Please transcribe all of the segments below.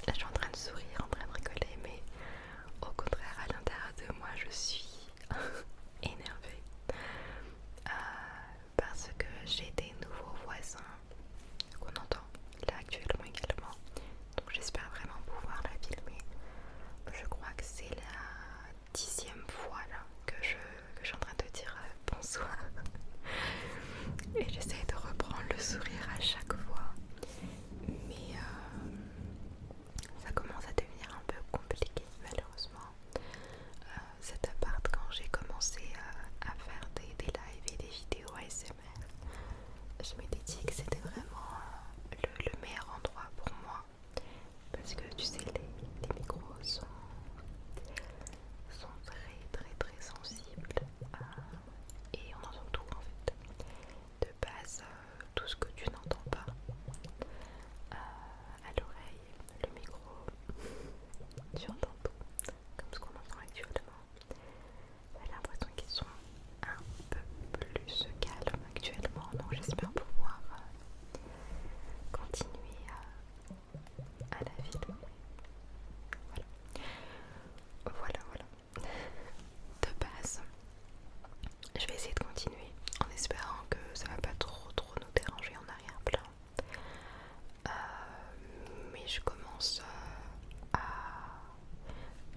je suis en train de sourire, en train de rigoler, mais au contraire, à l'intérieur de moi, je suis énervée parce que j'ai des nouveaux voisins qu'on entend là actuellement également. Donc j'espère vraiment pouvoir la filmer. Je crois que c'est la 10e fois là que je suis en train de dire bonsoir. Et j'essaie de reprendre le sourire à chaque fois. Mais ça commence à devenir un peu compliqué malheureusement. Cet appart, quand j'ai commencé à faire des lives et des vidéos ASMR, je m'étais dit que c'était vraiment le meilleur endroit pour moi. Parce que tu sais, les micros sont très très très sensibles et on entend tout en fait. De base, tout ce que tu n'entends pas à l'oreille, le micro, tu entends tout, comme ce qu'on entend actuellement. J'ai l'impression qu'ils sont un peu plus calmes actuellement, donc j'espère pouvoir continuer à la filmer. Voilà, voilà. De base, je vais essayer de continuer en espérant que ça va pas trop nous déranger en arrière-plan. Mais je commence à...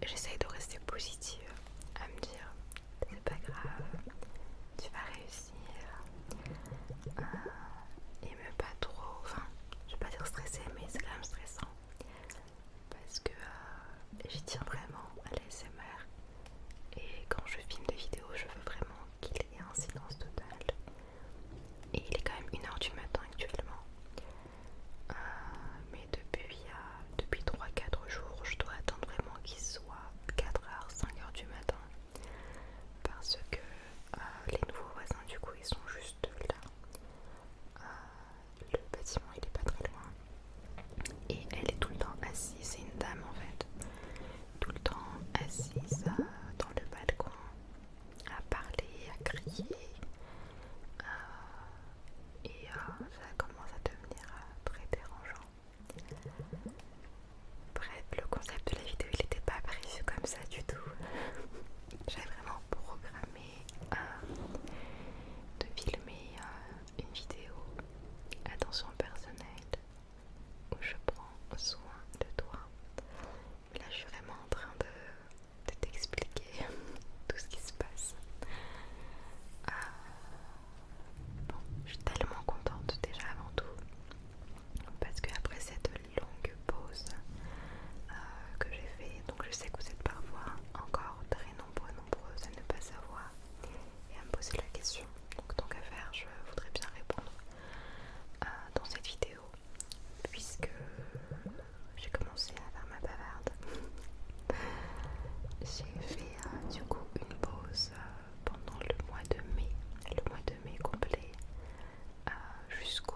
J'essaye de rester positive, à me dire c'est pas grave, tu vas réussir. Et même pas trop, enfin, je vais pas dire stressée, mais c'est quand même stressant. Parce que j'y tiens vraiment à l'ASMR. Et quand je filme des vidéos, je veux vraiment qu'il y ait un silence total. Et il est quand même 1h du matin actuellement. Mais depuis 3-4 jours, je dois attendre vraiment qu'il soit 4h, 5h du matin. Parce que les nouveaux voisins, du coup, ils sont juste là. Le bâtiment, il est pas très loin. Et elle est tout le temps assise, c'est une dame en fait. Tout le temps assise dans le balcon, à parler, à crier. Et ça commence à devenir très dérangeant. Bref, le concept de la vidéo il n'était pas prévu comme ça du tout. J'avais vraiment programmé de filmer une vidéo attention personnelle où je prends soin de toi. Mais là je suis vraiment en train de t'expliquer tout ce qui se passe. Bon, je suis tellement contente déjà avant tout parce qu'après cette longue pause que j'ai fait, donc je sais que vous êtes parfois encore très nombreuses à ne pas savoir et à me poser la question. Donc tant qu'à faire, je voudrais bien répondre dans cette vidéo puisque j'ai commencé à faire ma bavarde. J'ai fait du coup une pause pendant le mois de mai complet jusqu'au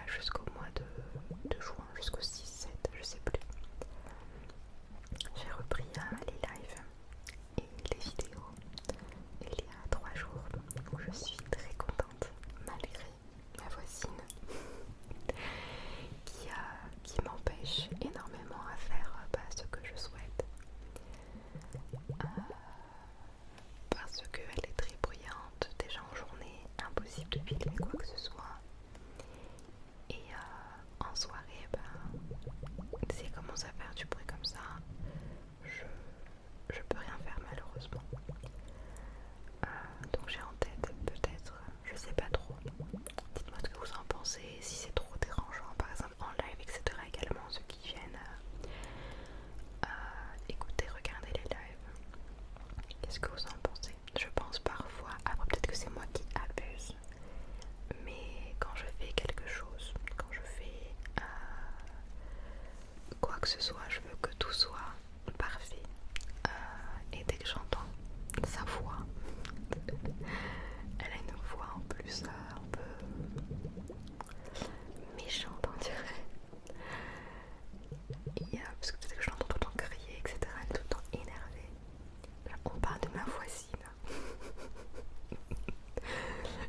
jusqu'au mois de juin, jusqu'au 6-7, je sais plus. J'ai repris les lives et les vidéos il y a 3 jours où je suis très contente malgré ma voisine qui m'empêche énormément à faire ce que je souhaite parce qu'elle est très bruyante déjà en journée, impossible de filmer quoi que ce soit et en soirée si elle commence à faire du bruit comme ça je peux rien faire malheureusement. Donc j'ai en tête peut-être, je sais pas trop, dites-moi ce que vous en pensez, si c'est trop dérangeant par exemple en live etc également ceux qui viennent écouter, regarder les lives, qu'est-ce que vous en pensez? Je pense parfois, après peut-être que c'est moi qui abuse, mais quand je fais quelque chose, quand je fais quoi que ce soit, je veux que tout soit parfait. Et dès que j'entends sa voix, elle a une voix en plus un peu méchante on dirait. Et, parce que dès que je l'entends tout le temps crier, etc., elle est tout le temps énervée. Là, on parle de ma voisine.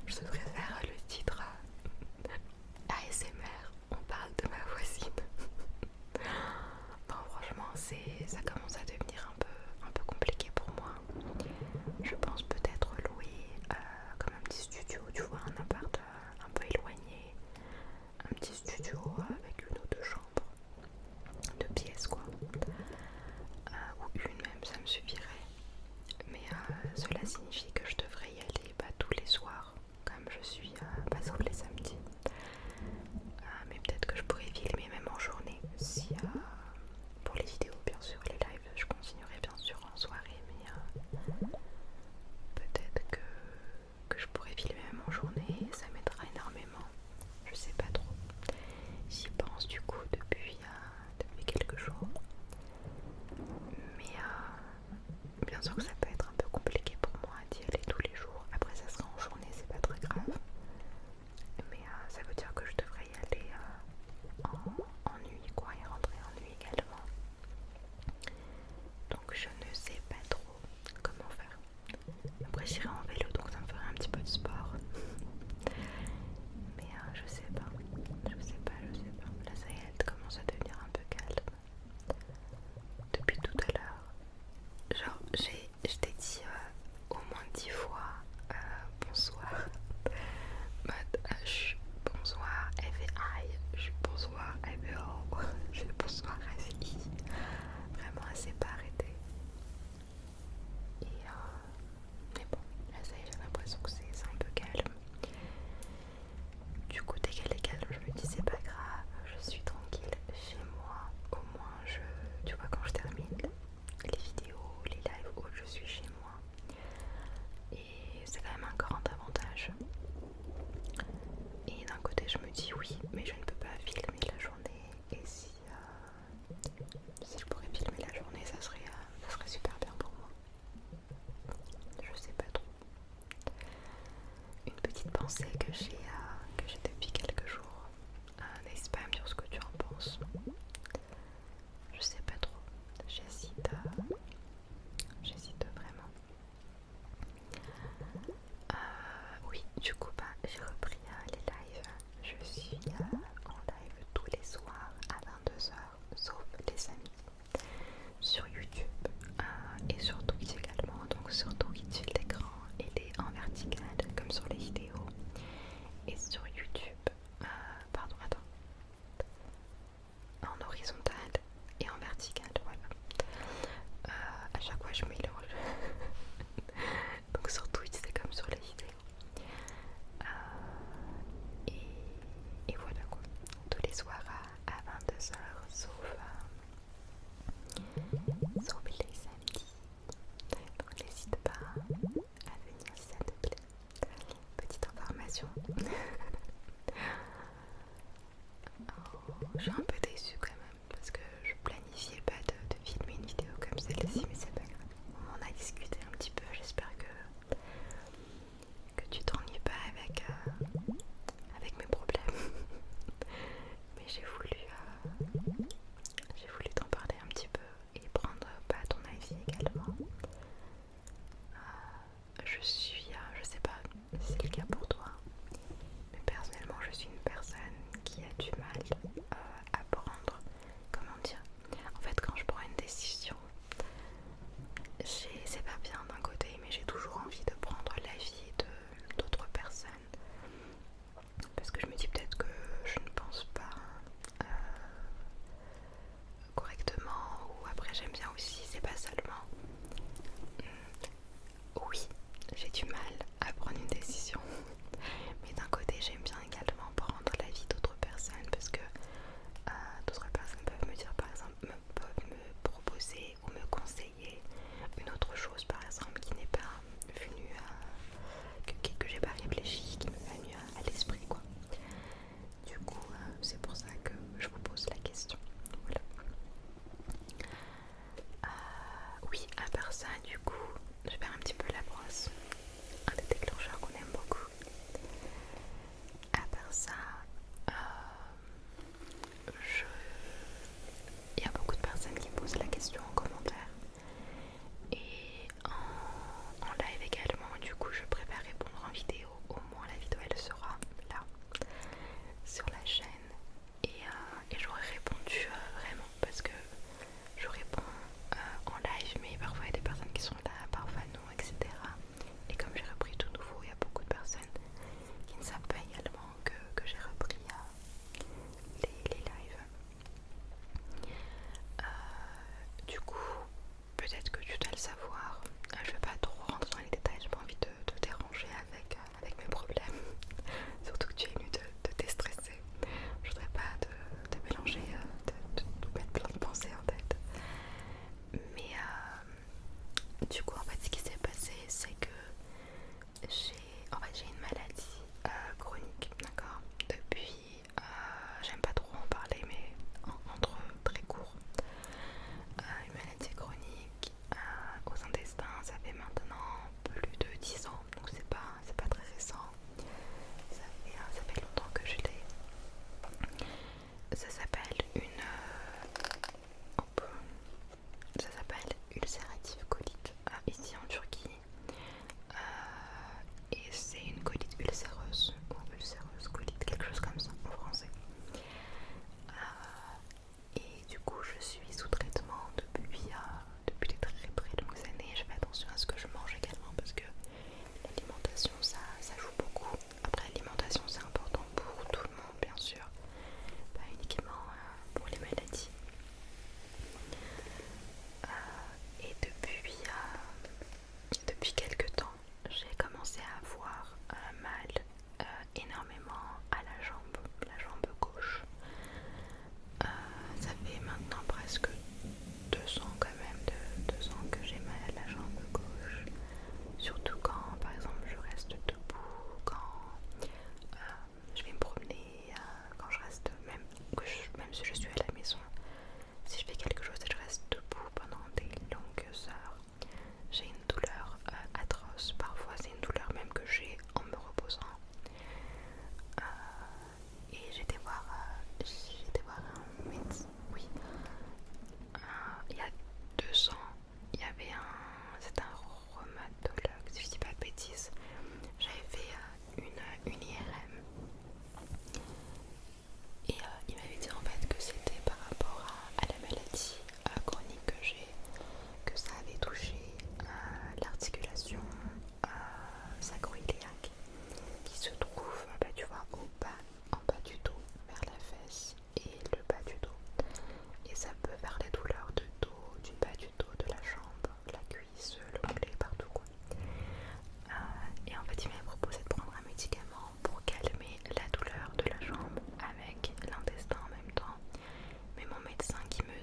Je devrais faire le titre ASMR, on parle de ma voisine. ça commence à devenir un peu compliqué pour moi. Je pense peut-être louer comme un petit studio, tu vois, un appart un peu éloigné, un petit studio avec une ou deux chambres, deux pièces quoi, ou une même, ça me suffirait. Mais cela signifie que je devrais y aller tous les soirs, comme je suis sauf les samedis. Mais peut-être que je pourrais filmer même en journée, si pour les vidéos bien sûr, les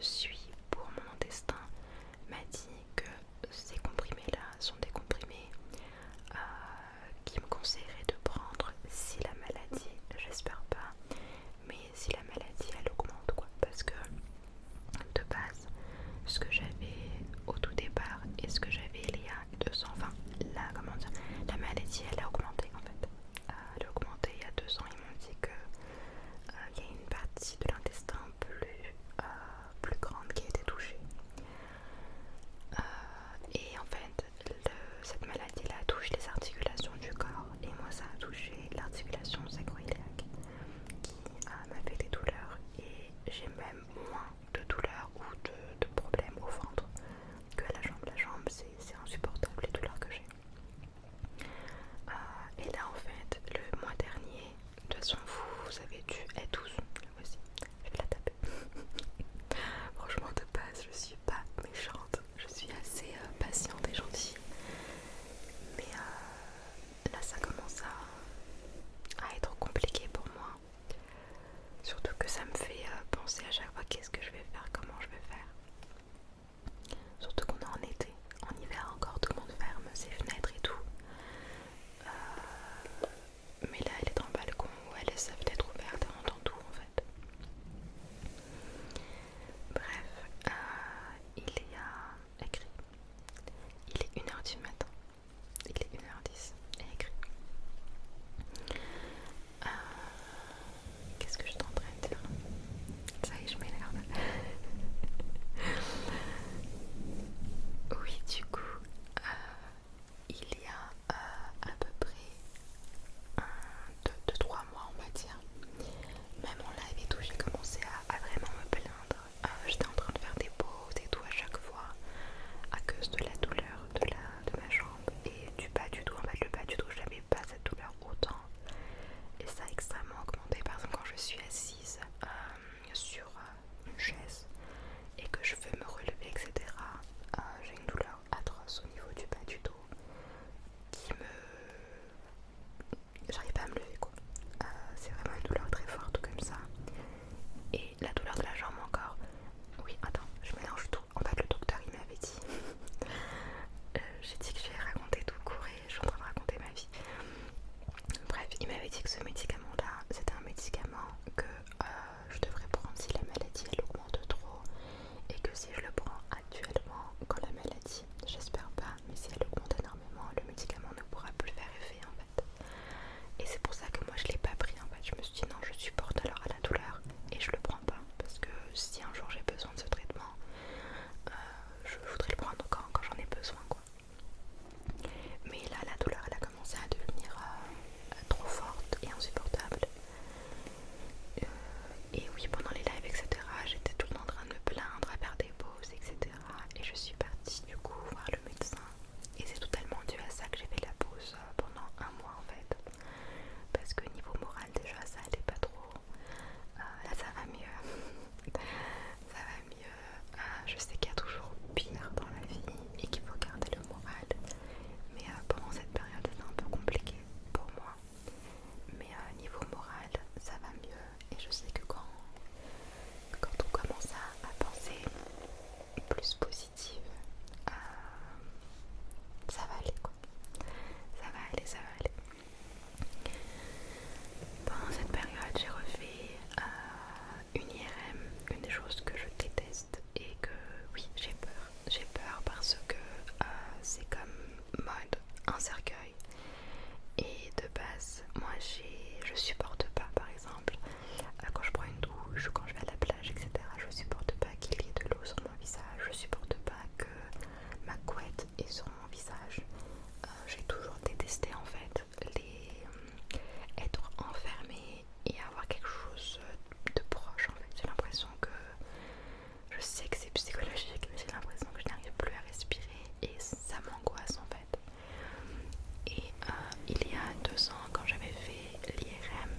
suis pour mon intestin m'a dit que ces comprimés-là sont des comprimés qui me conseillerait de prendre si la maladie, j'espère pas, mais si la maladie elle augmente quoi, parce que de base ce que j'avais au tout départ et ce que j'avais il y a 2 ans, enfin la maladie elle a augmenté en fait, elle a augmenté il y a 2 ans. Ils m'ont dit que il y a une partie de l'intestin plus grande qui a été touchée. Et en fait, cette maladie-là touche les articulations du corps et moi ça a touché l'articulation sacro-iliaque qui m'a fait des douleurs et j'ai même moins de douleurs ou de problèmes au ventre que à la jambe. La jambe c'est insupportable les douleurs que j'ai. Et là en fait, le mois dernier, de toute façon vous avez dû être tous, voici, je vais la taper. Franchement de base je suis pas méchante, je suis assez patiente et gentille, mais là ça commence à être compliqué pour moi, surtout que ça me fait penser à chaque fois qu'est-ce que je vais faire, comment je vais faire, surtout qu'on est en été, en hiver encore tout le monde ferme ses fenêtres et tout, mais là elle est dans le balcon où elle laisse sa fenêtre ouverte et on entend tout en fait. Bref, il y a écrit, il est 1h du matin, il est 1h10 et écrit. Qu'est-ce que je suis en train de dire? Ça y est, je m'énerve. Oui, du coup, il y a à peu près 2-3 mois, on va dire. Même en live et tout, j'ai commencé à vraiment me plaindre. J'étais en train de faire des pauses et tout à chaque fois à cause de la douleur de ma jambe et du bas du dos. En fait, le bas du dos, je n'avais pas cette douleur autant. Et ça a extrêmement augmenté. Par exemple, quand je suis assise sur une chaise et que je veux me relever, etc., j'ai une douleur atroce au niveau du bas du dos qui me... J'arrive pas à me lever quoi. C'est vraiment une douleur très forte comme ça. Et la douleur de la jambe encore. Oui, attends, je mélange tout. En fait, le docteur il m'avait dit... j'ai dit que j'ai raconté tout court et je suis en train de raconter ma vie. Bref, il m'avait dit que ce médicament-là, c'était un médicament que je devrais prendre si la maladie elle augmente trop et que si je le prends actuellement, quand la maladie, j'espère pas, mais si elle augmente énormément, le médicament ne pourra plus faire effet en fait. Et c'est pour ça que moi je l'ai pas pris en fait. Je me suis dit non, je supporte alors à la douleur et je le prends pas parce que si un jour j'ai besoin de ce traitement, je voudrais le prendre quand j'en ai besoin quoi. Mais là la douleur elle a commencé à devenir trop forte et insupportable. Et oui, pendant les lives etc, j'étais tout le temps en train de me plaindre, à faire des pauses etc. Et je suis partie du coup voir le médecin. Et c'est totalement dû à ça que j'ai fait la pause pendant 1 mois en fait. Parce que niveau moral déjà ça allait pas trop. Là ça va mieux. Ça va mieux. Je sais qu'il y a toujours pire dans la vie et qu'il faut garder le moral. Mais pendant cette période c'était un peu compliqué pour moi. Mais niveau moral ça va mieux. Et je sais que quand on commence à penser plus positive, ça va aller quoi. Ça va aller, ça va aller. Pendant cette période, j'ai refait une IRM, une des choses que je déteste et que oui, j'ai peur. J'ai peur parce que c'est comme mode un cercueil. Et de base, moi je supporte pas par exemple quand je prends une douche ou quand je vais à la plage, etc. Je supporte pas qu'il y ait de l'eau sur mon visage. Je supporte pas que ma couette est sur mon visage. J'ai toujours détesté en fait être enfermée et avoir quelque chose de proche en fait. J'ai l'impression que je sais que c'est psychologique mais j'ai l'impression que je n'arrive plus à respirer et ça m'angoisse en fait. Et il y a 2 ans quand j'avais fait l'IRM,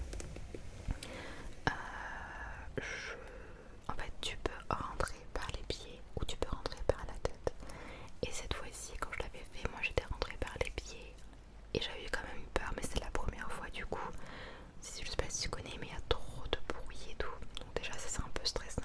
en fait tu peux rentrer par les pieds ou tu peux rentrer par la tête. Et cette fois-ci quand je l'avais fait, moi j'étais rentrée par les pieds et j'avais quand même eu peur, mais c'est la première fois du coup. Je sais pas si tu connais mais il y a trop de bruit et tout. Donc déjà ça c'est un peu stressant.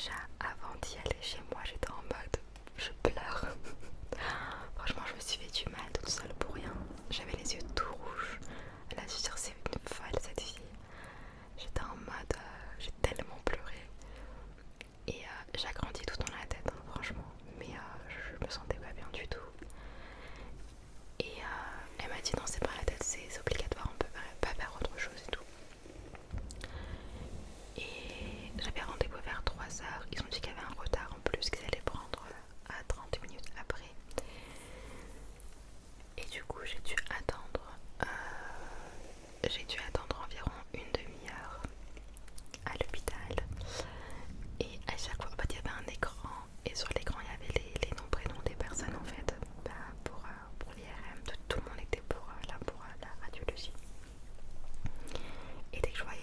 déjà avant d'y aller chez moi, j'étais en mode je pleure. Franchement, je me suis fait du mal toute seule pour rien. J'avais les yeux tout rouges. Elle a dû dire c'est une folle cette fille. J'étais en mode j'ai tellement pleuré. Et j'ai grandi tout dans la tête, hein, franchement. Mais je me sentais pas bien du tout. Et elle m'a dit non, c'est pas la tête, c'est obligatoire, on peut pas faire autre chose et tout. Et j'avais rendez-vous vers 3h. Ils ont dit qu'il y avait un retard en plus, qu'ils allaient prendre à 30 minutes après. Et du coup, j'ai dû attendre environ une demi-heure à l'hôpital. Et à chaque fois, en fait, il y avait un écran. Et sur l'écran, il y avait les noms, prénoms des personnes en fait. Pour l'IRM, tout le monde était là pour la radiologie. Et dès que je voyais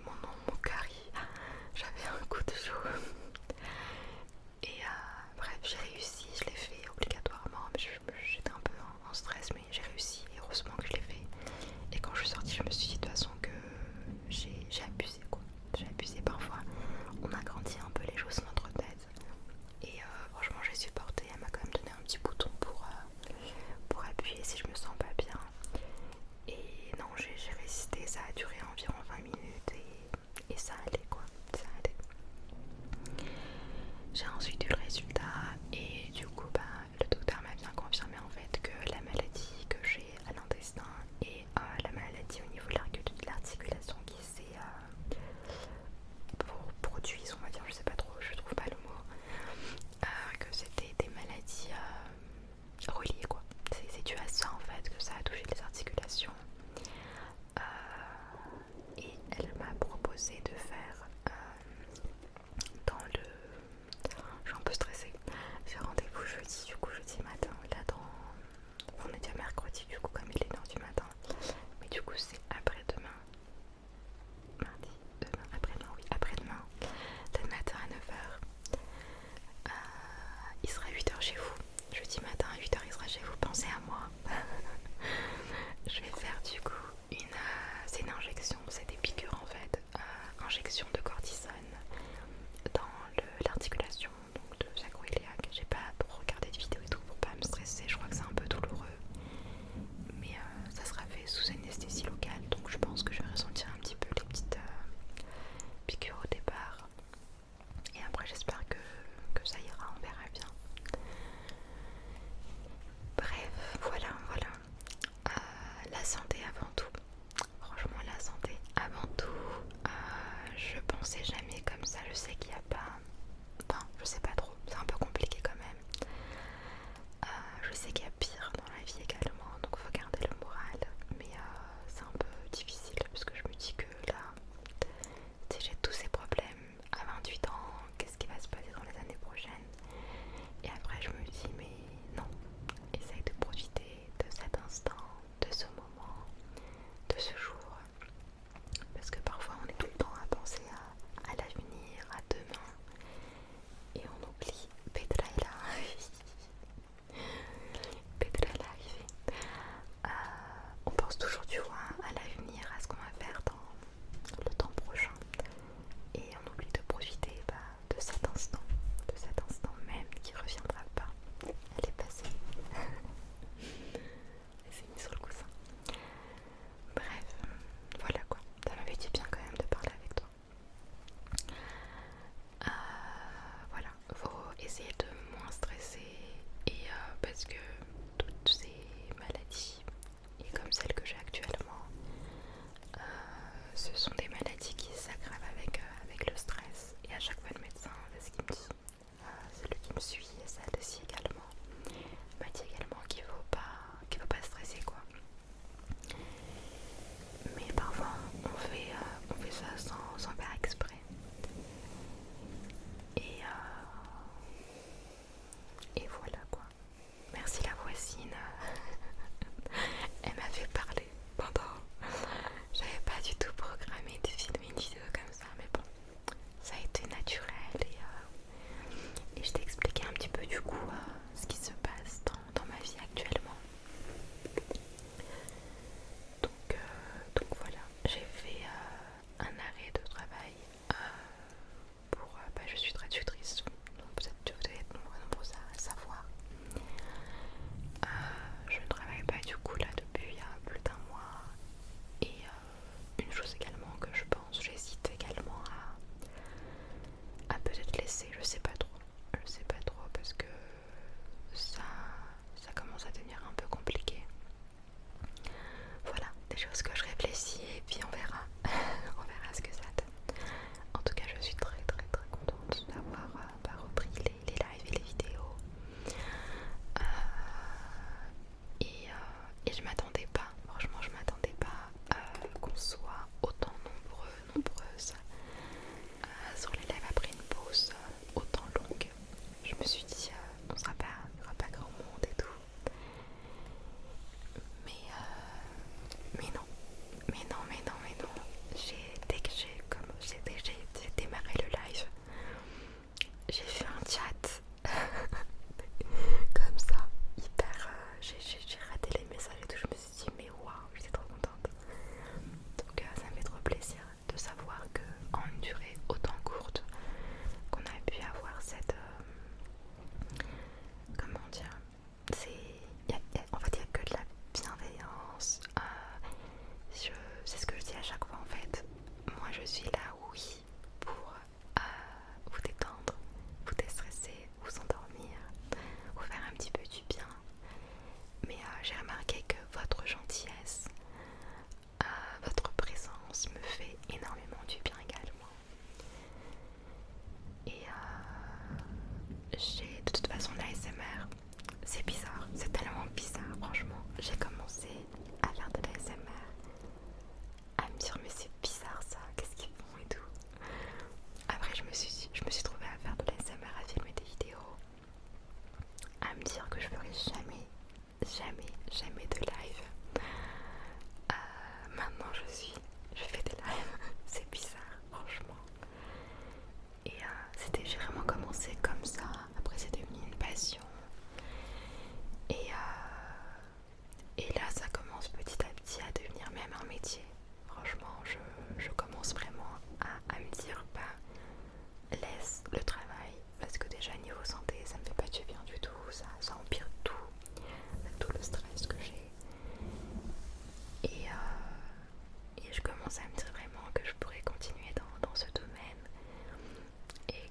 mon nom, mon cœur, j'avais un coup de chaud. Et bref, j'ai réussi, je l'ai fait obligatoirement. J'étais un peu en stress, mais j'ai réussi. Et heureusement que je l'ai fait. Et quand je suis sortie, je me suis dit de toute façon que j'ai abusé quoi. J'ai abusé parfois. On a grandi un peu les choses sur notre tête. Et franchement, j'ai supporté. Elle m'a quand même donné un petit bouton pour appuyer si je me sens pas bien. Et non, j'ai résisté. Ça a duré environ 20 minutes et ça allait quoi. Ça allait. J'ai ensuite eu le résultat et du coup le docteur m'a bien confirmé en fait que la maladie que j'ai à l'intestin et la maladie au niveau de l'articulation qui s'est produisent, on va dire, je sais pas trop, je trouve pas le mot, que c'était des maladies reliées quoi. C'est dû à ça en fait que ça a touché les articulations. Et elle m'a proposé de faire dans le... Je suis un peu stressée. J'ai rendez-vous jeudi, du coup jeudi matin. Là on est déjà mercredi du coup comme il est 1h du matin. Mais du coup c'est après-demain. Mardi, demain, après-demain, oui, après-demain. Le matin à 9h. Il sera 8h chez vous. Jeudi matin à 8h il sera chez vous. Pensez à moi. Je vais faire du coup c'est une injection, c'est des piqûres en fait, injection de cortisone dans l'articulation donc de sacro-iliaque. J'ai pas trop regardé de vidéos et tout pour pas me stresser, je crois que c'est un peu douloureux, mais ça sera fait sous anesthésie locale, donc je pense que je vais ressentir un petit peu les petites piqûres au départ, et après j'espère que ça ira, on verra bien. Bref, voilà. La santé avant tout. Franchement, la santé avant tout. Je pensais jamais comme ça. Je sais qu'il n'y a pas... Enfin, je sais pas trop. C'est un peu compliqué quand même. Je sais qu'il y a pire dans la vie également. Donc faut garder le moral. Mais c'est un peu difficile parce que je me dis que là, si j'ai tous ces problèmes à 28 ans, qu'est-ce qui va se passer dans les années prochaines? Et après je me dis mais non, essaye de profiter de cet instant, de ce moment, de ce jour, parce que parfois on est tout le temps à penser à l'avenir, à demain, et on oublie Petra est là. Petra est arrivée. Et j'ai vraiment commencé comme ça. Après c'est devenu une passion. Et, et là ça commence petit à petit à devenir même un métier. Franchement, je commence vraiment à me dire, bah, laisse le travail, parce que déjà niveau santé ça me fait pas du bien du tout, ça empire tout le stress que j'ai. Et je commence à me dire vraiment que je pourrais continuer dans ce domaine. Et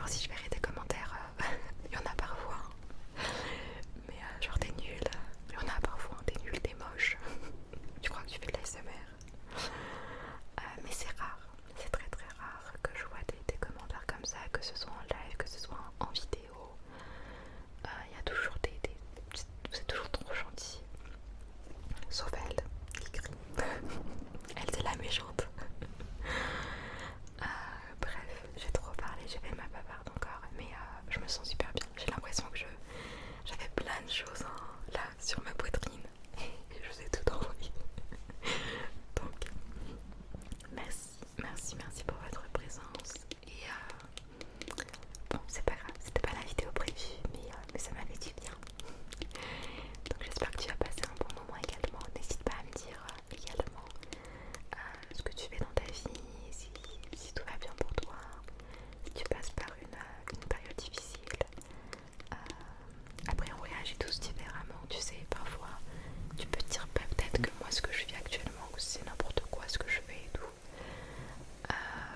si je verrai des commentaires, il y en a parfois. Mais genre t'es nul, il y en a parfois, t'es nul, t'es moche. Tu crois que tu fais de l'ASMR. Mais c'est rare, c'est très très rare que je vois des commentaires comme ça, que ce soit en live, que ce soit en vidéo. Il y a toujours c'est toujours trop gentil. Sauf elle, qui crie. Elle c'est la méchante. Bref, j'ai trop parlé, j'ai fait ma bavarde encore, mais je me sens super bien. J'ai l'impression que j'avais plein de choses là sur ma poitrine et je vous ai tout envoyé. Donc, merci pour votre présence. Et bon, c'est pas grave, c'était pas la vidéo prévue, mais ça m'avait dit bien. Donc j'espère que tu as passé un bon moment également. N'hésite pas à me dire également ce que tu fais dans ta vie, si tout va bien pour toi, si tu passes par une période difficile. Après on réagit tous différemment, tu sais, parfois tu peux te dire peut-être que moi ce que je vis actuellement c'est n'importe quoi ce que je fais et tout.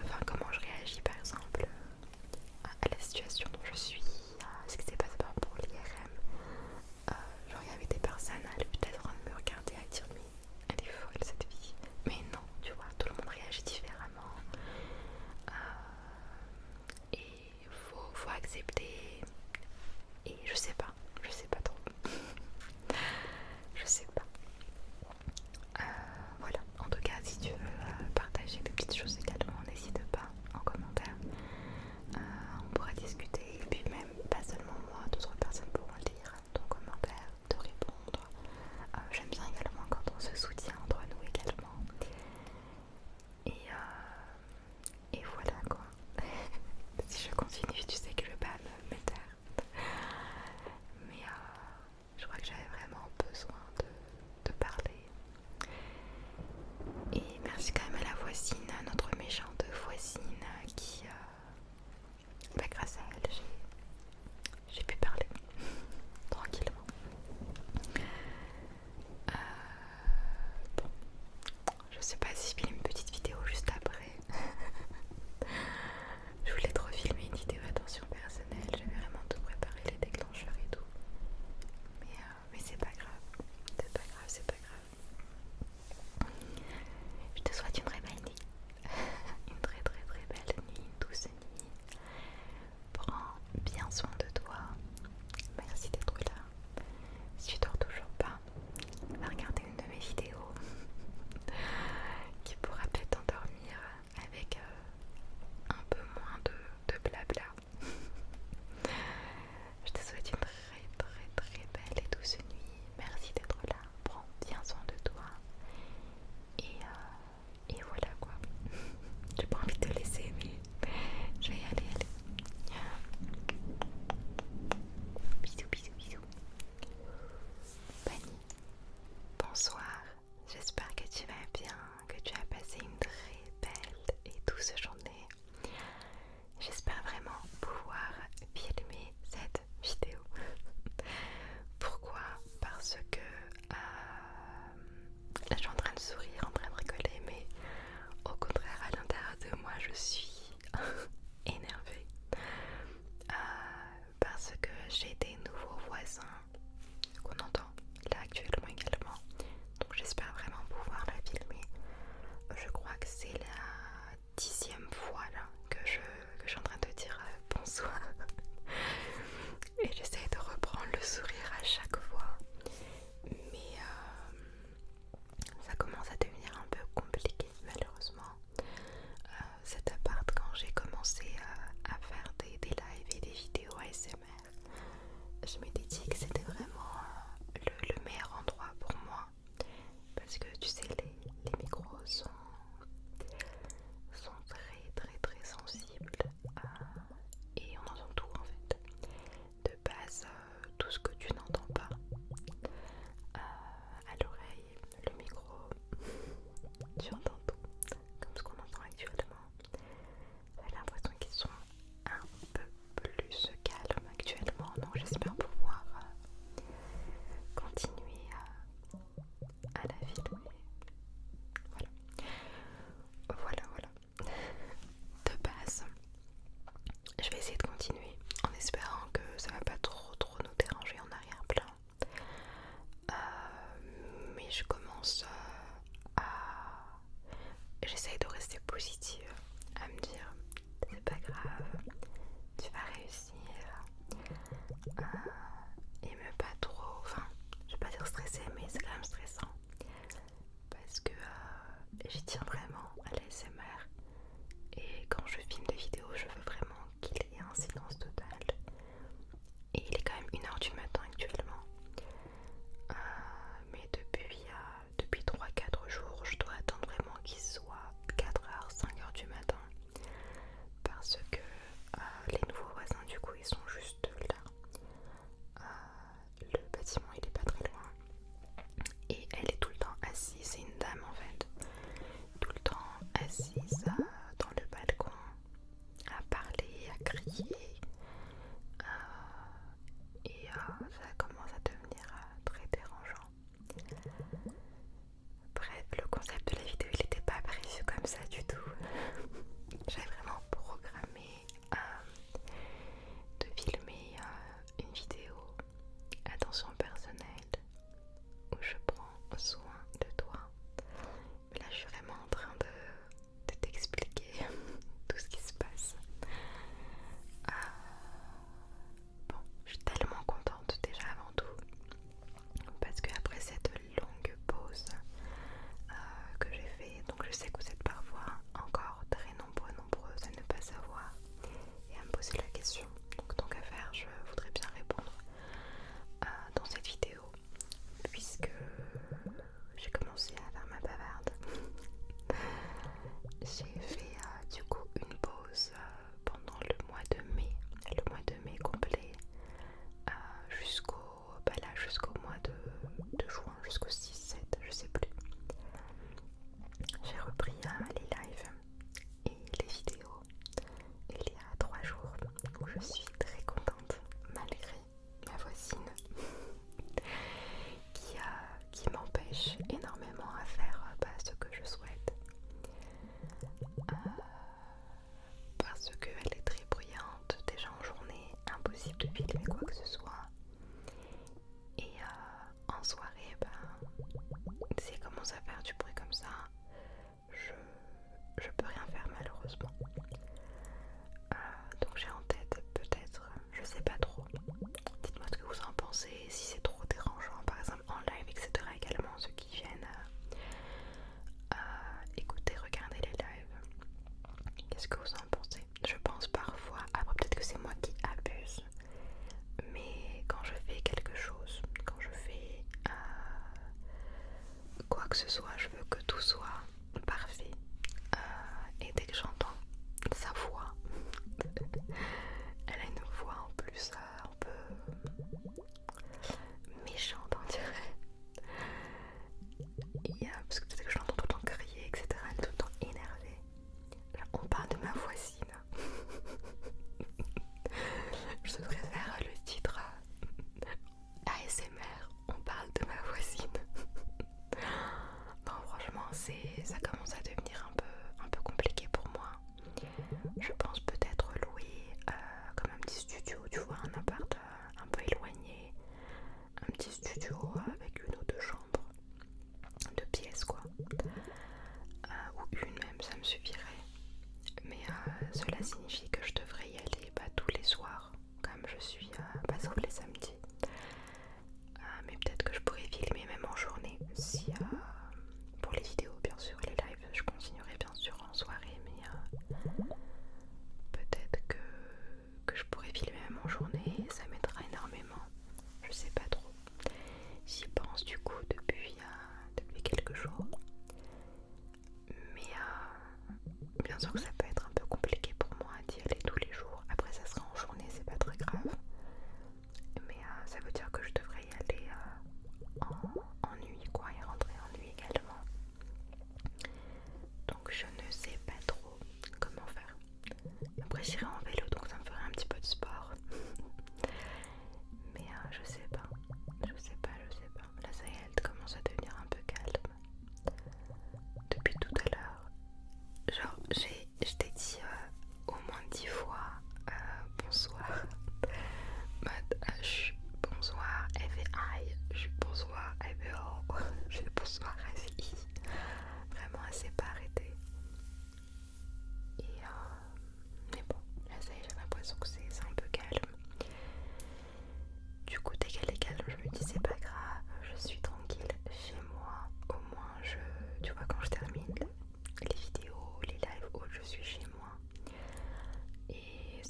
Enfin comment je réagis par exemple à la situation dont je suis, à ce qui s'est passé par exemple pour l'IRM. Genre il y avait des personnes à peut-être en train de me regarder à dire mais elle est folle cette fille. Mais non, tu vois, tout le monde réagit différemment. Et faut accepter. Et je sais pas trop. Je sais pas. Voilà, en tout cas si tu veux partager des petites choses également, n'hésite pas en commentaire. On pourra discuter et puis même pas seulement moi, d'autres personnes pourront lire ton commentaire, te répondre. J'aime bien également quand on se soutient entre nous également. Et voilà quoi. Si je continue, tu sais que je vais pas me et me pas trop, enfin je vais pas dire stressée mais c'est quand même stressant parce que j'y tiens vraiment à l'ASMR et quand je filme des vidéos je veux vraiment qu'il y ait un silence total et il est quand même 1h du matin actuellement. Mais depuis 3-4 jours je dois attendre vraiment qu'il soit 4h, 5h du matin parce que les nouveaux voisins du coup ils sont juste là.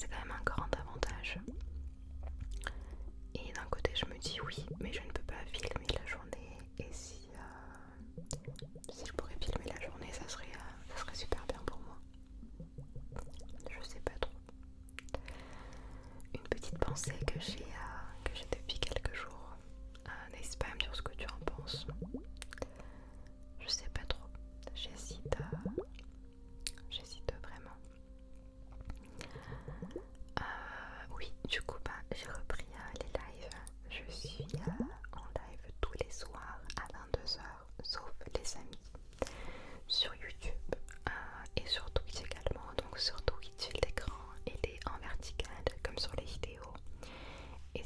c'est quand même un grand avantage. Et d'un côté je me dis oui, mais je ne peux pas filmer la journée, et si je pourrais filmer la journée, ça serait super bien pour moi. Je sais pas trop. Une petite pensée que j'ai depuis quelques jours. N'hésite pas à me dire ce que tu en penses. Je sais pas trop. J'hésite vraiment. Oui, du coup, j'ai repris les lives. Je suis en live tous les soirs à 22 heures, sauf les samedis, sur YouTube et sur Twitch également. Donc sur Twitch, l'écran il est en vertical comme sur les vidéos, et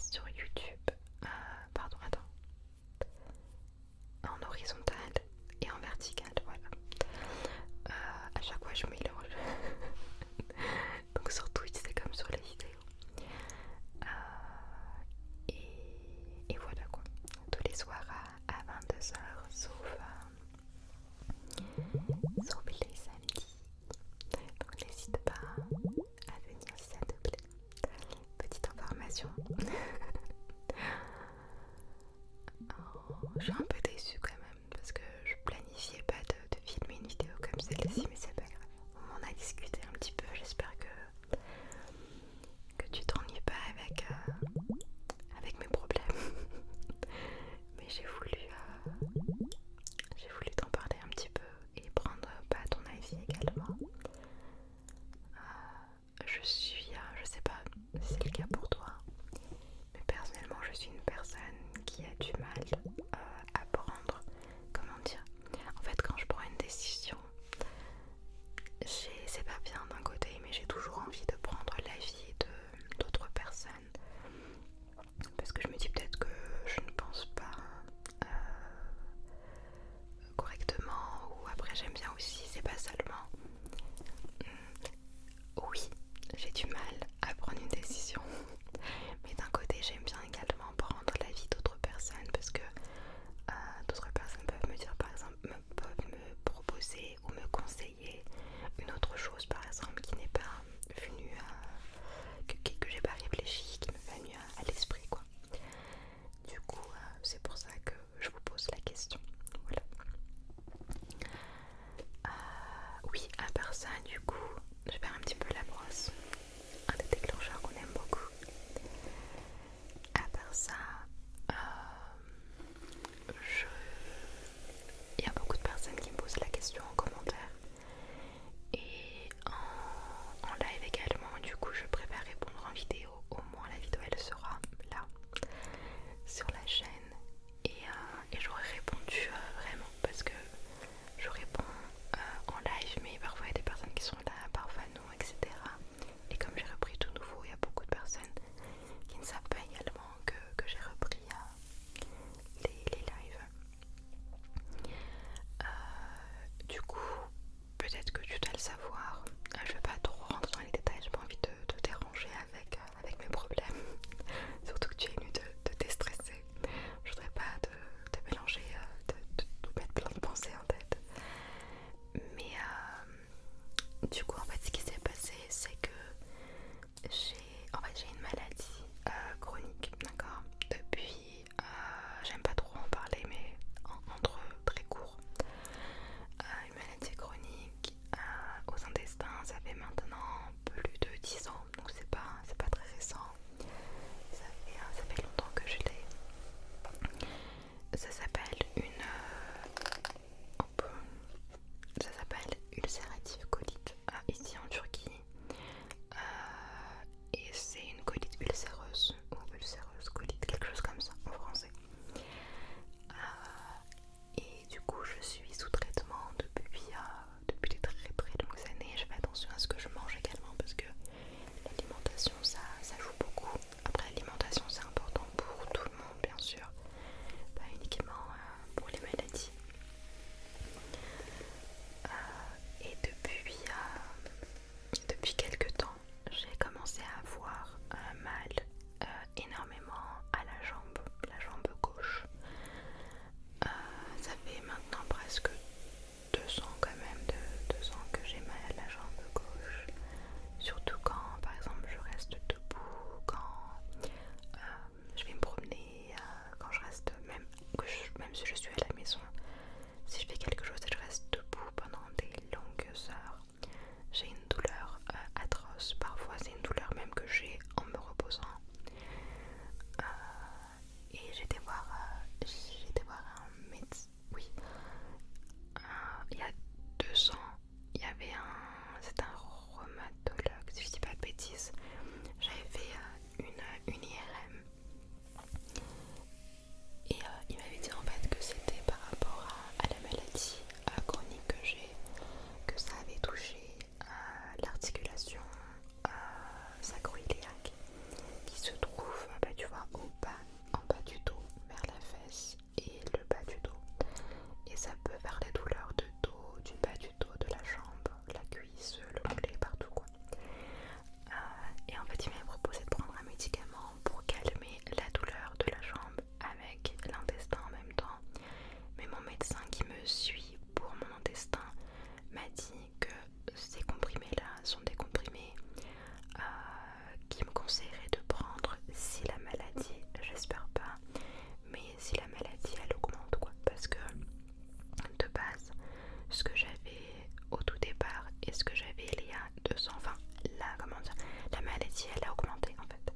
elle a augmenté en fait.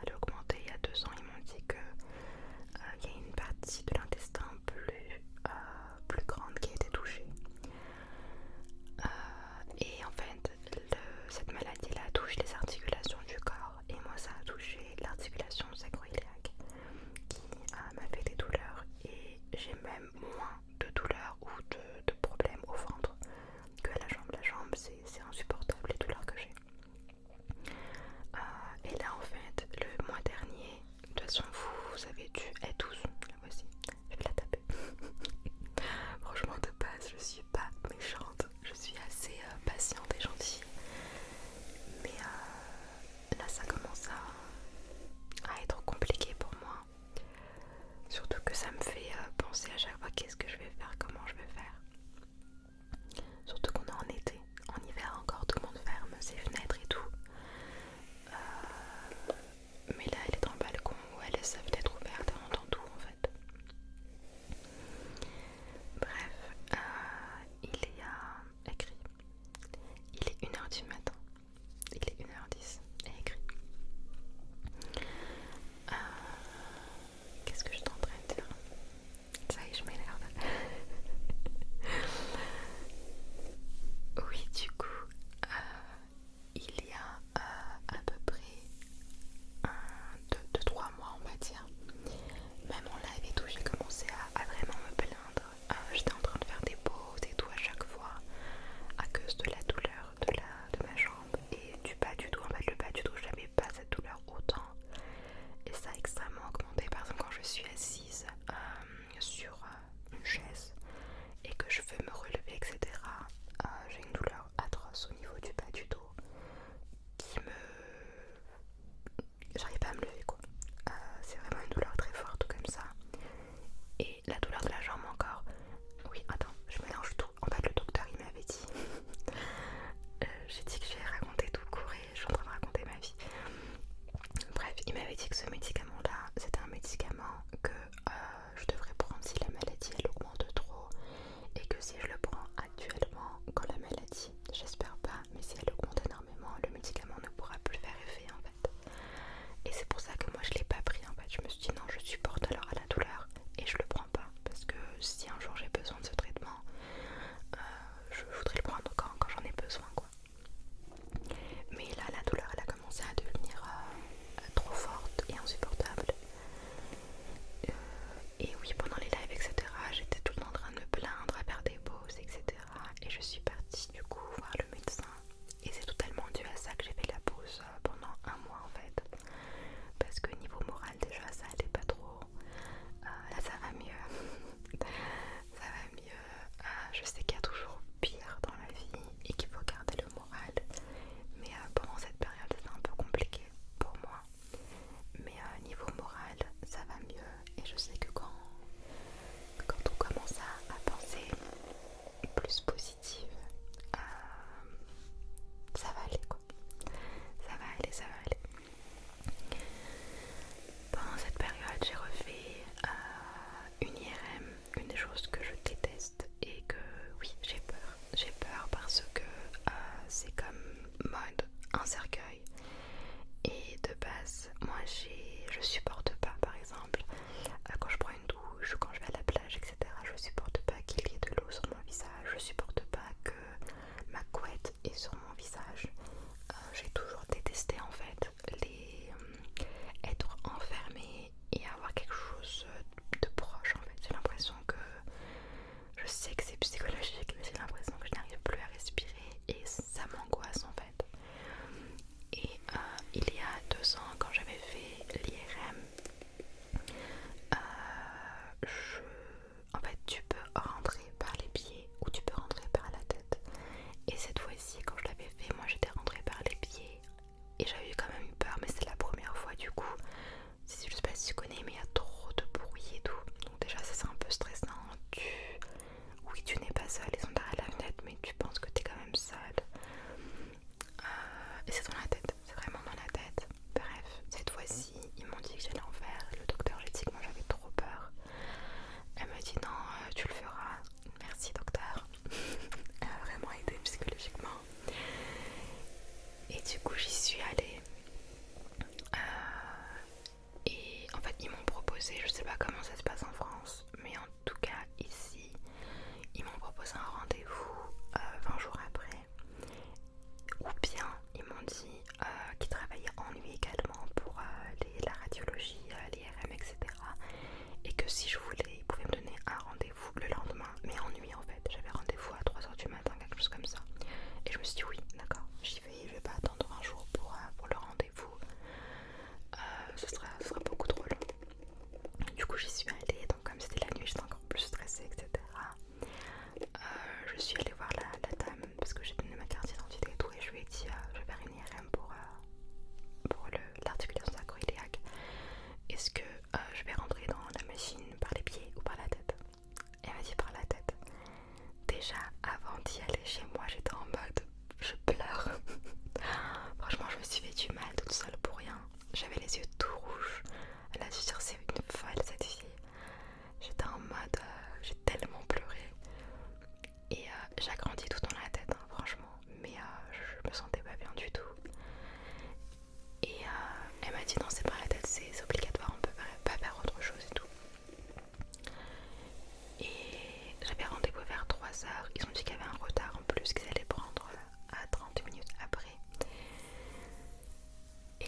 Elle a augmenté il y a 2 ans. Ils m'ont dit que il y a une partie de l'intestin plus grande qui a été touchée. Et en fait, cette maladie-là touche les articulations du corps. Et moi, ça a touché l'articulation sacro-iliaque qui m'a fait des douleurs. Et j'ai même moins de douleurs ou de problèmes au ventre que la jambe. La jambe, c'est insupportable les douleurs que j'ai. Et là, en fait, le mois dernier, de toute façon, vous avez dû être tous. La voici, je vais la taper. Franchement, de base, je suis pas méchante, je suis assez patiente et gentille. Mais là, ça commence à être compliqué pour moi. Surtout que ça me fait penser à chaque fois qu'est-ce que je vais faire, comment je vais faire. Surtout qu'on est en été, en hiver encore, tout le monde ferme ses fenêtres et tout. Mais là, elle est dans le balcon où elle laisse sa fenêtre ouverte, elle entend tout en fait. Bref, il y a écrit. Il est 1h du matin. Il est 1h10 et écrit. Qu'est-ce que je suis en train de dire? Ça y est, je m'énerve. Oui, du coup, il y a à peu près 2-3 mois, on va dire. Même en live et tout, j'ai commencé à vraiment me plaindre. J'étais en train de faire des pauses et tout à chaque fois à cause de la douleur de ma jambe et du bas du dos. En fait, le bas du dos, j'avais pas cette douleur autant. Et ça a extrêmement augmenté. Par exemple, quand je suis assise sur une chaise et que je veux me relever, etc., j'ai une douleur atroce au niveau du bas du dos qui me... J'arrive pas à me lever quoi. C'est vraiment une douleur très forte comme ça. Et la douleur de la jambe encore. Oui, attends, je mélange tout. En fait, le docteur il m'avait dit... j'ai dit que j'ai raconté tout court et je suis en train de raconter ma vie. Bref, il m'avait dit que ce médicament-là, c'était un médicament que je devrais prendre si la maladie elle augmente trop et que si je le prends actuellement, quand la maladie, j'espère pas, mais si elle augmente énormément, le médicament ne pourra plus faire effet en fait. Et c'est pour ça que moi je l'ai pas pris en fait. Je me suis dit non, je supporte alors à la douleur et je le prends pas parce que si un jour j'ai besoin de ce traitement, je voudrais le prendre quand j'en ai besoin quoi. Mais là la douleur elle a commencé à devenir trop forte et insupportable. Et oui, pendant les lives etc, j'étais tout le temps en train de me plaindre, à faire des pauses etc. Et je suis partie du coup voir le médecin. Et c'est totalement dû à ça que j'ai fait la pause pendant un mois en fait. Parce que niveau moral déjà ça allait pas trop. Là ça va mieux. Ça va mieux. Je sais qu'il y a toujours pire dans la vie et qu'il faut garder le moral. Mais pendant cette période c'est un peu compliqué pour moi. Mais niveau moral ça va mieux. Et je sais que quand on commence à penser plus positive, ça va aller quoi. Ça va aller, ça va aller. Pendant cette période, j'ai refait une IRM, une des choses que je déteste et que oui, j'ai peur. J'ai peur parce que c'est comme mode un cercueil. Et de base, moi je supporte pas, par exemple, quand je prends une douche ou quand je vais à la plage, etc., je supporte pas qu'il y ait de l'eau sur mon visage. Je supporte pas que ma couette est sur mon visage. J'ai toujours détesté en fait être enfermée et avoir quelque chose de proche en fait. J'ai l'impression que je sais que c'est psychologique mais j'ai l'impression que je n'arrive plus à respirer et ça m'angoisse en fait. Et il y a 2 ans quand j'avais fait l'IRM, en fait tu peux rentrer par les pieds ou tu peux rentrer par la tête. Et cette fois-ci quand je l'avais fait, moi j'étais rentrée par les pieds. Et j'avais quand même eu peur, mais c'était la première fois du coup. Je sais pas si tu connais, mais il y a trop de bruit et tout. Donc déjà ça c'est un peu stressant. Oui, tu n'es pas seul, ils sont derrière la fenêtre, mais tu penses que tu es quand même seul. Et c'est dans la tête, c'est vraiment dans la tête. Bref, cette fois-ci, ils m'ont dit que j'allais en faire. Le docteur, j'ai dit que moi j'avais trop peur. Elle m'a dit non, tu le feras. Merci docteur. Elle m'a vraiment aidé psychologiquement. Et du coup j'y suis allée.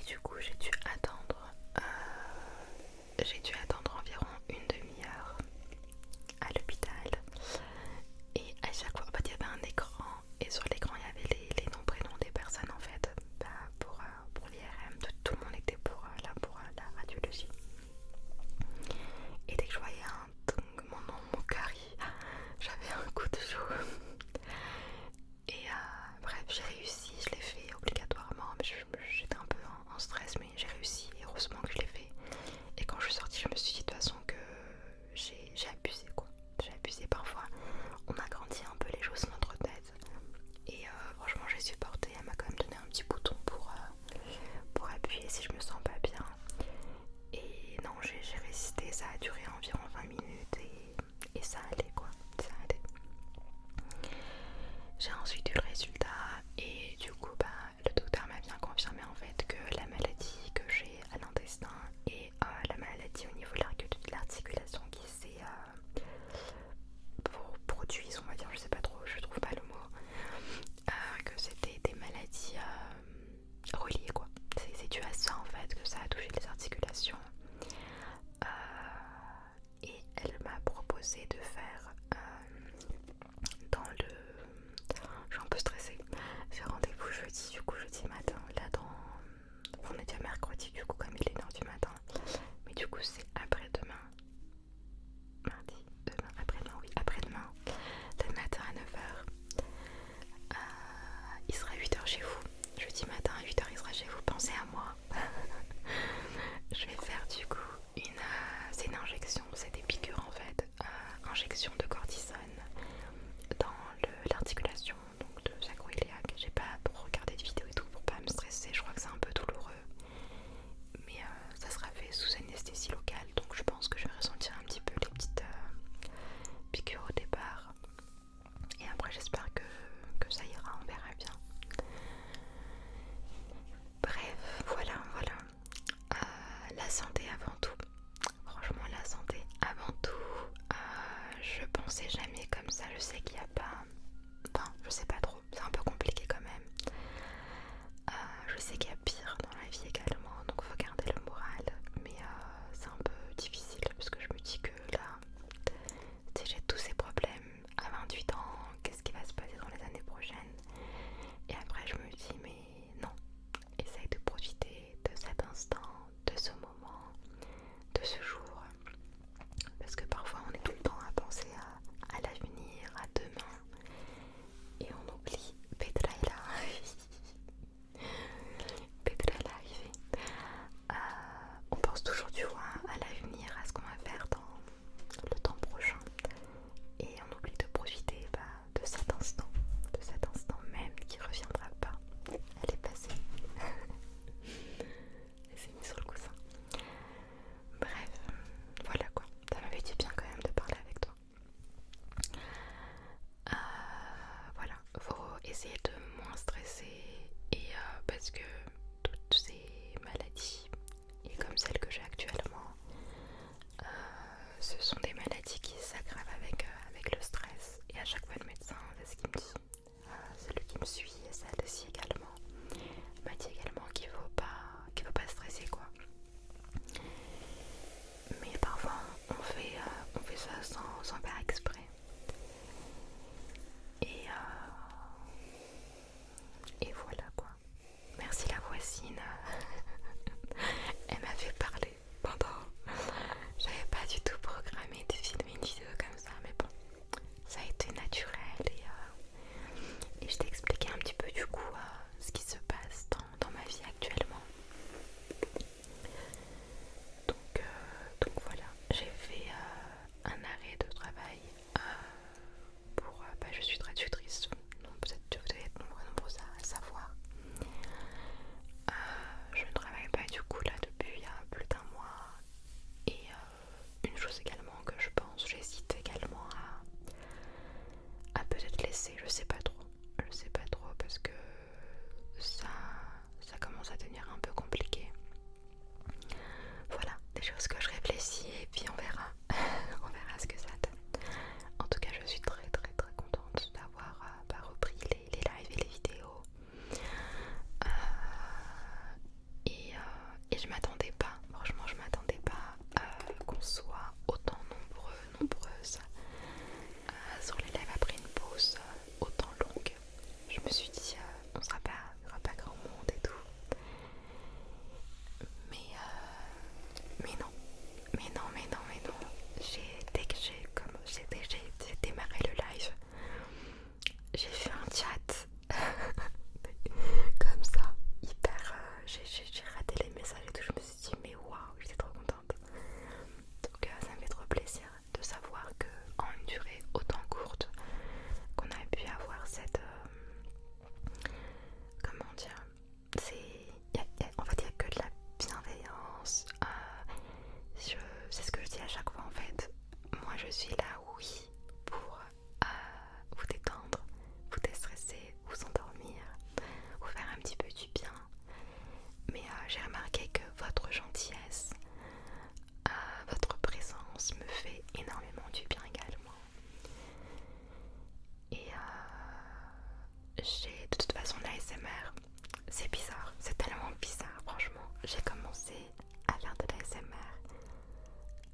Et du coup j'ai dû attendre environ une demi-heure à l'hôpital. Et à chaque fois, en fait, il y avait un écran et sur l'écran il y avait les noms prénoms des personnes en fait, pour l'IRM. Tout le monde était là pour la radiologie. Et dès que je voyais mon nom, mon cari, j'avais un coup de chaud. Et bref, j'ai réussi, je l'ai fait obligatoirement. Mais j'étais un peu en stress, mais j'ai réussi. gentillesse, votre présence me fait énormément du bien également. Et j'ai de toute façon l'ASMR, c'est bizarre, c'est tellement bizarre franchement. J'ai commencé à faire de l'ASMR,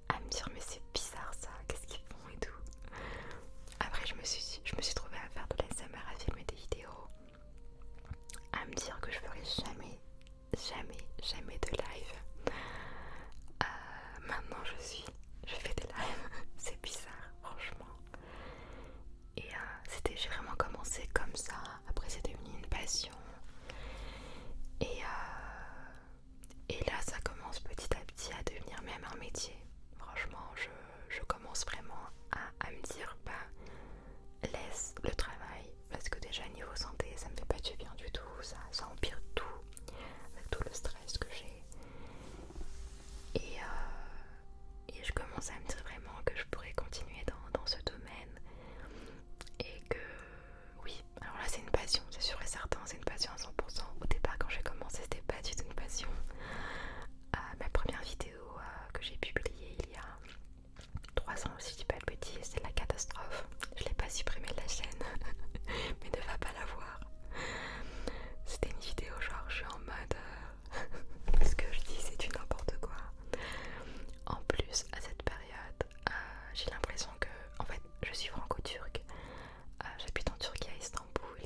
à me dire mais c'est bizarre ça, qu'est-ce qu'ils font et tout. Après je me suis trouvée à faire de l'ASMR, à filmer des vidéos, à me dire que je ferais jamais de live. Maintenant je fais des lives, c'est bizarre franchement. Et j'ai vraiment commencé comme ça, après c'est devenu une passion. Et là ça commence petit à petit à devenir même un métier. Franchement je commence vraiment à me dire laisse le travail, parce que déjà niveau santé ça me fait pas du bien du tout, ça empire tout avec tout le stress que j'ai. Et je commence à me dire vraiment que je pourrais continuer dans ce domaine. Et que oui, alors là c'est une passion, c'est sûr et certain, c'est une passion à 100%. Au départ quand j'ai commencé c'était pas du tout une passion. Ma première vidéo que j'ai publiée il y a 3 ans, si je dis pas de bêtises, c'est la catastrophe. Je l'ai pas supprimée de la chaîne, mais ne va pas la voir. C'était une vidéo genre je suis en mode ce que je dis c'est du n'importe quoi. En plus à cette période j'ai l'impression que en fait je suis franco-turque, j'habite en Turquie à Istanbul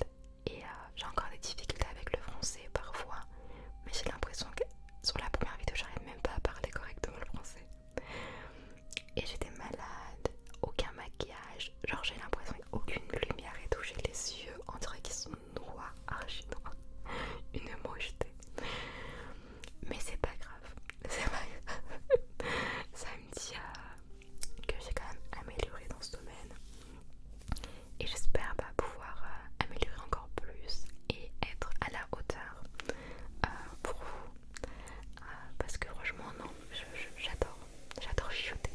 et j'ai encore des difficultés avec le français parfois, mais j'ai l'impression que sur la première vidéo j'arrive même pas à parler correctement le français. Et j'étais malade, aucun maquillage, genre j'ai l'impression qu'il n'y a aucune lumière et tout, j'ai les yeux on dirait qu'ils sont noirs, archi noirs, une mocheté. Mais c'est pas grave, c'est pas grave. Ça me dit que j'ai quand même amélioré dans ce domaine. Et j'espère pouvoir améliorer encore plus et être à la hauteur pour vous. Parce que franchement non, j'adore chuchoter.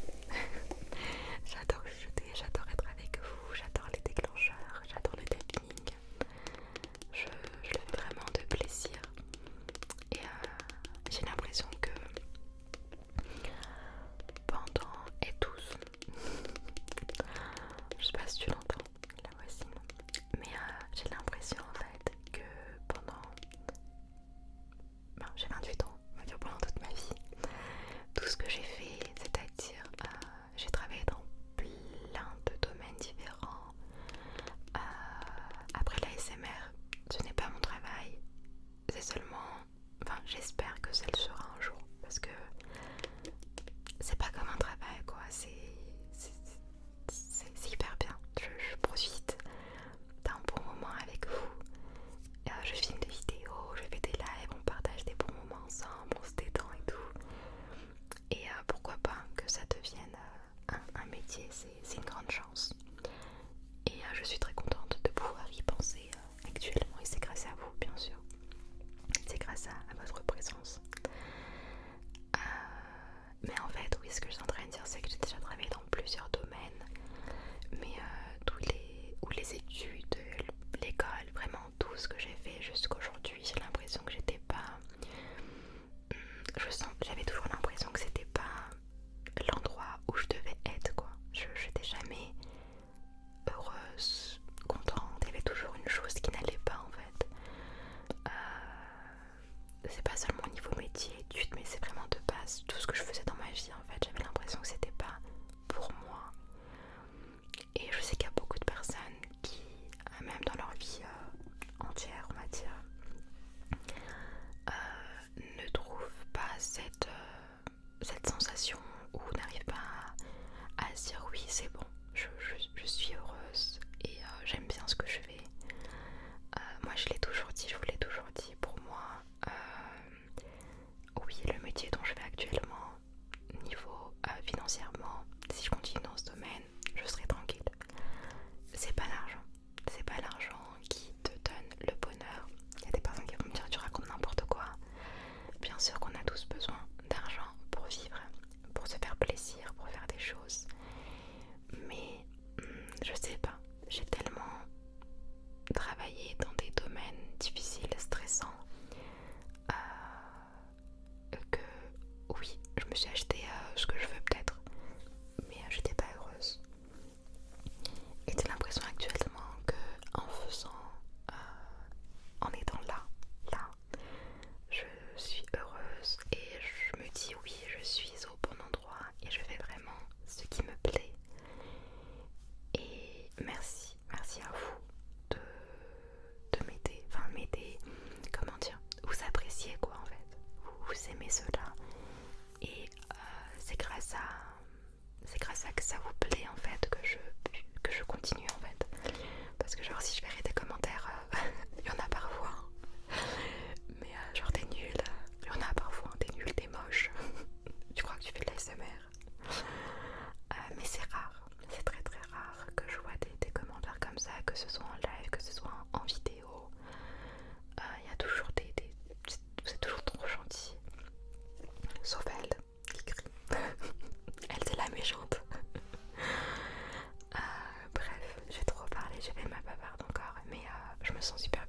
J'adore chuchoter, j'adore être avec vous, j'adore les déclencheurs, j'adore le tapping. Je le fais vraiment de plaisir. Et j'ai l'impression que pendant et tous, je sais pas si tu l'entends, la voisine, mais j'ai l'impression en fait que pendant, j'ai 28 ans, on va dire pendant toute ma vie, tout ce que j'ai fait, c'est-à-dire j'ai travaillé dans plein de domaines différents. Après l'ASMR, ce n'est pas mon travail, c'est seulement, j'espère que ça le sera un jour, parce que c'est pas comme un travail quoi, c'est hyper bien, je profite d'un bon moment avec vous. Je filme des vidéos, je fais des lives, on partage des bons moments ensemble, on se détend et tout. Et pourquoi pas que ça devienne un métier, c'est une grande chance. Et je suis très contente de pouvoir y penser actuellement, et c'est grâce à vous bien sûr. C'est grâce à votre présence. Mais en fait, oui, ce que je suis en train de dire, c'est que j'ai déjà travaillé dans plusieurs domaines. Mais ou les études, l'école, vraiment tout ce que j'ai fait jusqu'à aujourd'hui, j'ai l'impression que j'étais pas. J'avais toujours l'impression que c'était pas l'endroit où je devais être, quoi. J'étais jamais heureuse, contente, il y avait toujours une chose qui n'allait pas en fait. C'est pas seulement au niveau métier, études, mais c'est vraiment de base tout ce que je faisais dans ma vie en fait. J'avais l'impression que c'était pas pour moi. Et je sais qu'il y a beaucoup de personnes qui, même dans leur vie entière, on va dire, ne trouvent pas cette ceux-là. Et c'est grâce à que ça vous plaît en fait que je continue en fait. Parce que genre si je verrais des commentaires, il y en a parfois. Mais genre t'es nul, il y en a parfois, t'es nul, t'es moche. Tu crois que tu fais de l'ASMR. Mais c'est rare, c'est très très rare que je vois des commentaires comme ça, que ce soit en live, que ce soit en vidéo. Il y a toujours c'est toujours trop gentil. Sauf elle qui crie. Elle c'est la méchante. Bref, j'ai trop parlé, j'ai fait ma bavarde encore, mais je me sens super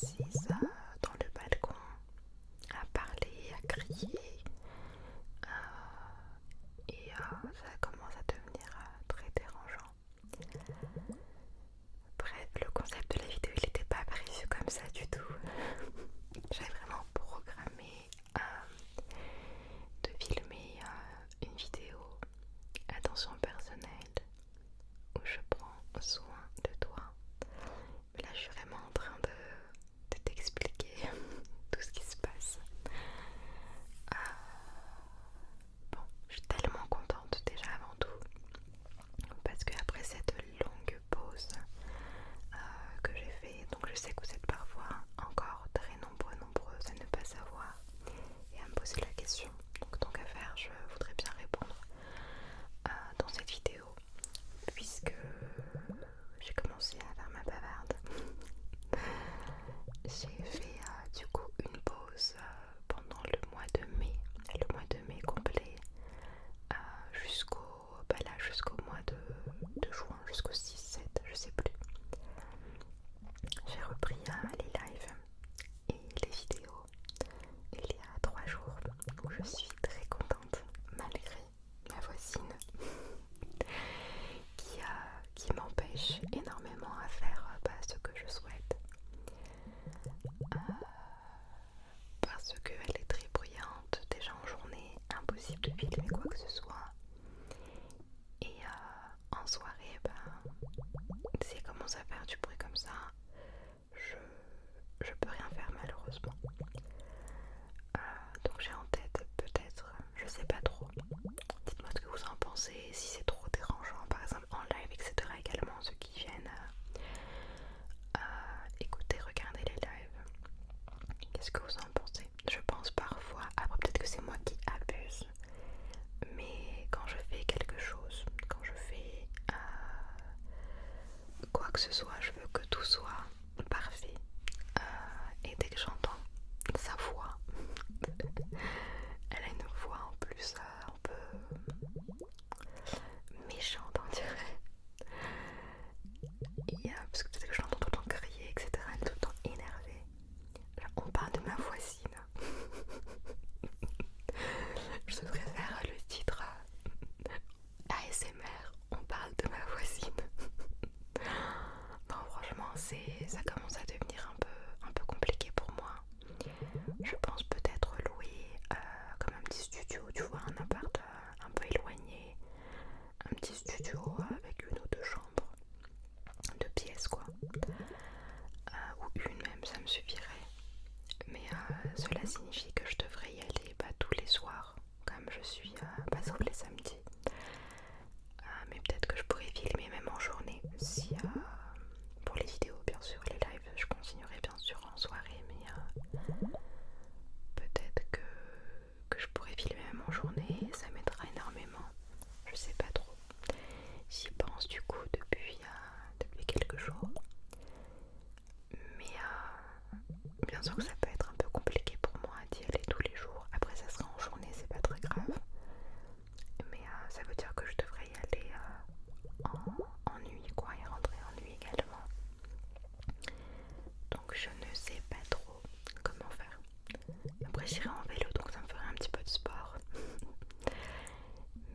assise dans le balcon à parler, à crier et ça commence à devenir très dérangeant. Bref, le concept de la vidéo il n'était pas prévu comme ça du tout. J'avais vraiment programmé de filmer une vidéo attention personnelle où je prends soin de toi. Mais là je suis vraiment en train de t'expliquer tout ce qui se passe. Bon, je suis tellement contente déjà avant tout parce que après cette longue pause que j'ai fait, donc je sais que vous êtes parfois encore très nombreuses à ne pas savoir et à me poser la question. Donc tant qu'à faire, je voudrais bien répondre dans cette vidéo puisque j'ai commencé à faire ma bavarde. J'ai fait du coup une pause pendant le mois de mai complet jusqu'au mois de juin, jusqu'au 6-7, je sais plus. J'ai repris les lives et les vidéos il y a 3 jours où je suis très contente malgré ma voisine qui m'empêche énormément à faire ce que je souhaite parce qu'elle est très bruyante déjà en journée, impossible de filmer quoi que ce soit et en soirée si elle commence à faire du bruit comme ça je peux rien faire malheureusement. Donc j'ai en tête peut-être, je sais pas trop, dites-moi ce que vous en pensez, si c'est trop dérangeant par exemple en live etc. également ceux qui viennent écouter, regarder les lives, qu'est-ce que vous en pensez? Je pense parfois, après peut-être que c'est moi qui abuse, mais quand je fais quelque chose, quand je fais quoi que ce soit, je veux que tout soit parfait et dès que j'entends sa voix, elle a une voix en plus un peu méchante on dirait. Et, parce que peut-être que je l'entends tout le temps crier etc, elle est tout le temps énervée. On parle de ma voisine. Je devrais faire le titre ASMR, on parle de ma voisine. Non franchement ça commence à devenir un peu compliqué pour moi. Je pense peut-être louer comme un petit studio, tu vois, un appart un peu éloigné, un petit studio avec une ou deux chambres, deux pièces quoi, ou une même, ça me suffirait. Mais cela signifie que je devrais y aller tous les soirs, comme je suis sauf les samedis. Mais peut-être que je pourrais filmer même en journée, si pour les vidéos bien sûr, les lives je continuerai bien sûr en soirée, mais peut-être que je pourrais filmer même en journée et ça m'aidera énormément. Je sais pas trop. J'y pense du coup depuis quelques jours. Mais bien sûr que ça peut être un peu compliqué pour moi d'y aller tous les jours. Après ça sera en journée, c'est pas très grave. Mais ça veut dire que je devrais y aller en nuit quoi, et rentrer en nuit également. Donc je ne sais pas trop comment faire. Après j'irai en vélo donc ça me ferait un petit peu de sport.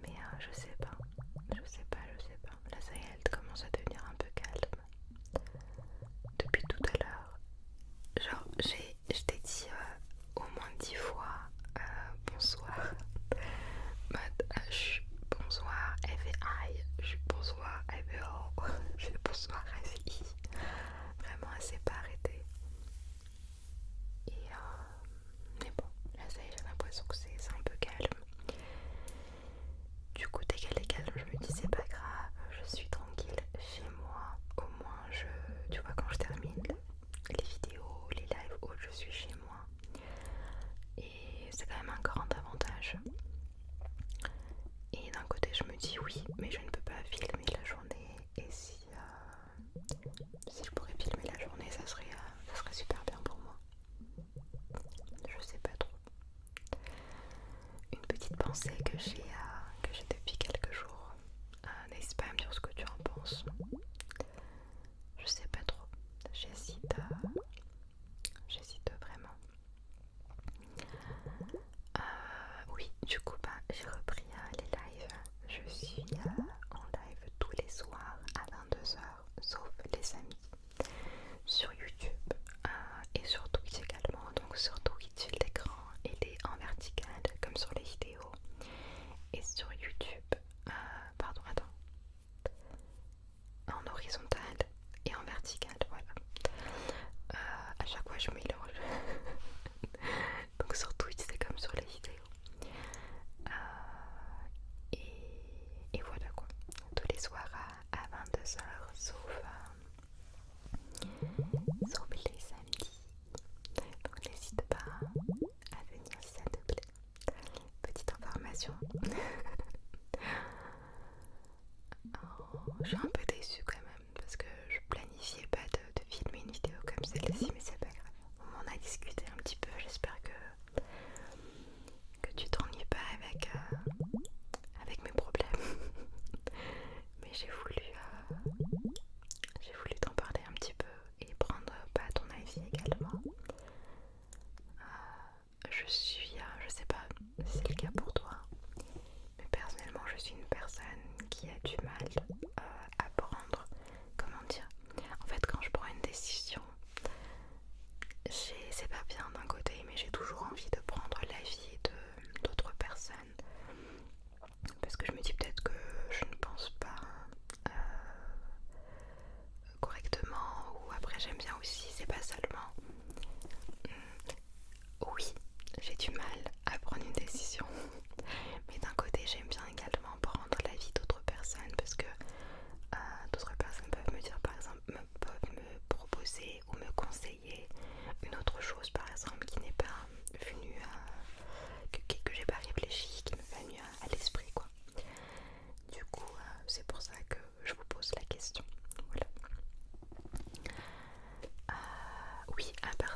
Mais je sais pas. Là ça y est, elle commence à devenir un peu calme. Depuis tout à l'heure. Genre je t'ai dit au moins 10 fois bonsoir. Bonsoir, elle fait aïe. Bonsoir, elle fait oh. Je fais bonsoir, elle fait i. Vraiment elle s'est pas arrêtée. Et mais bon, là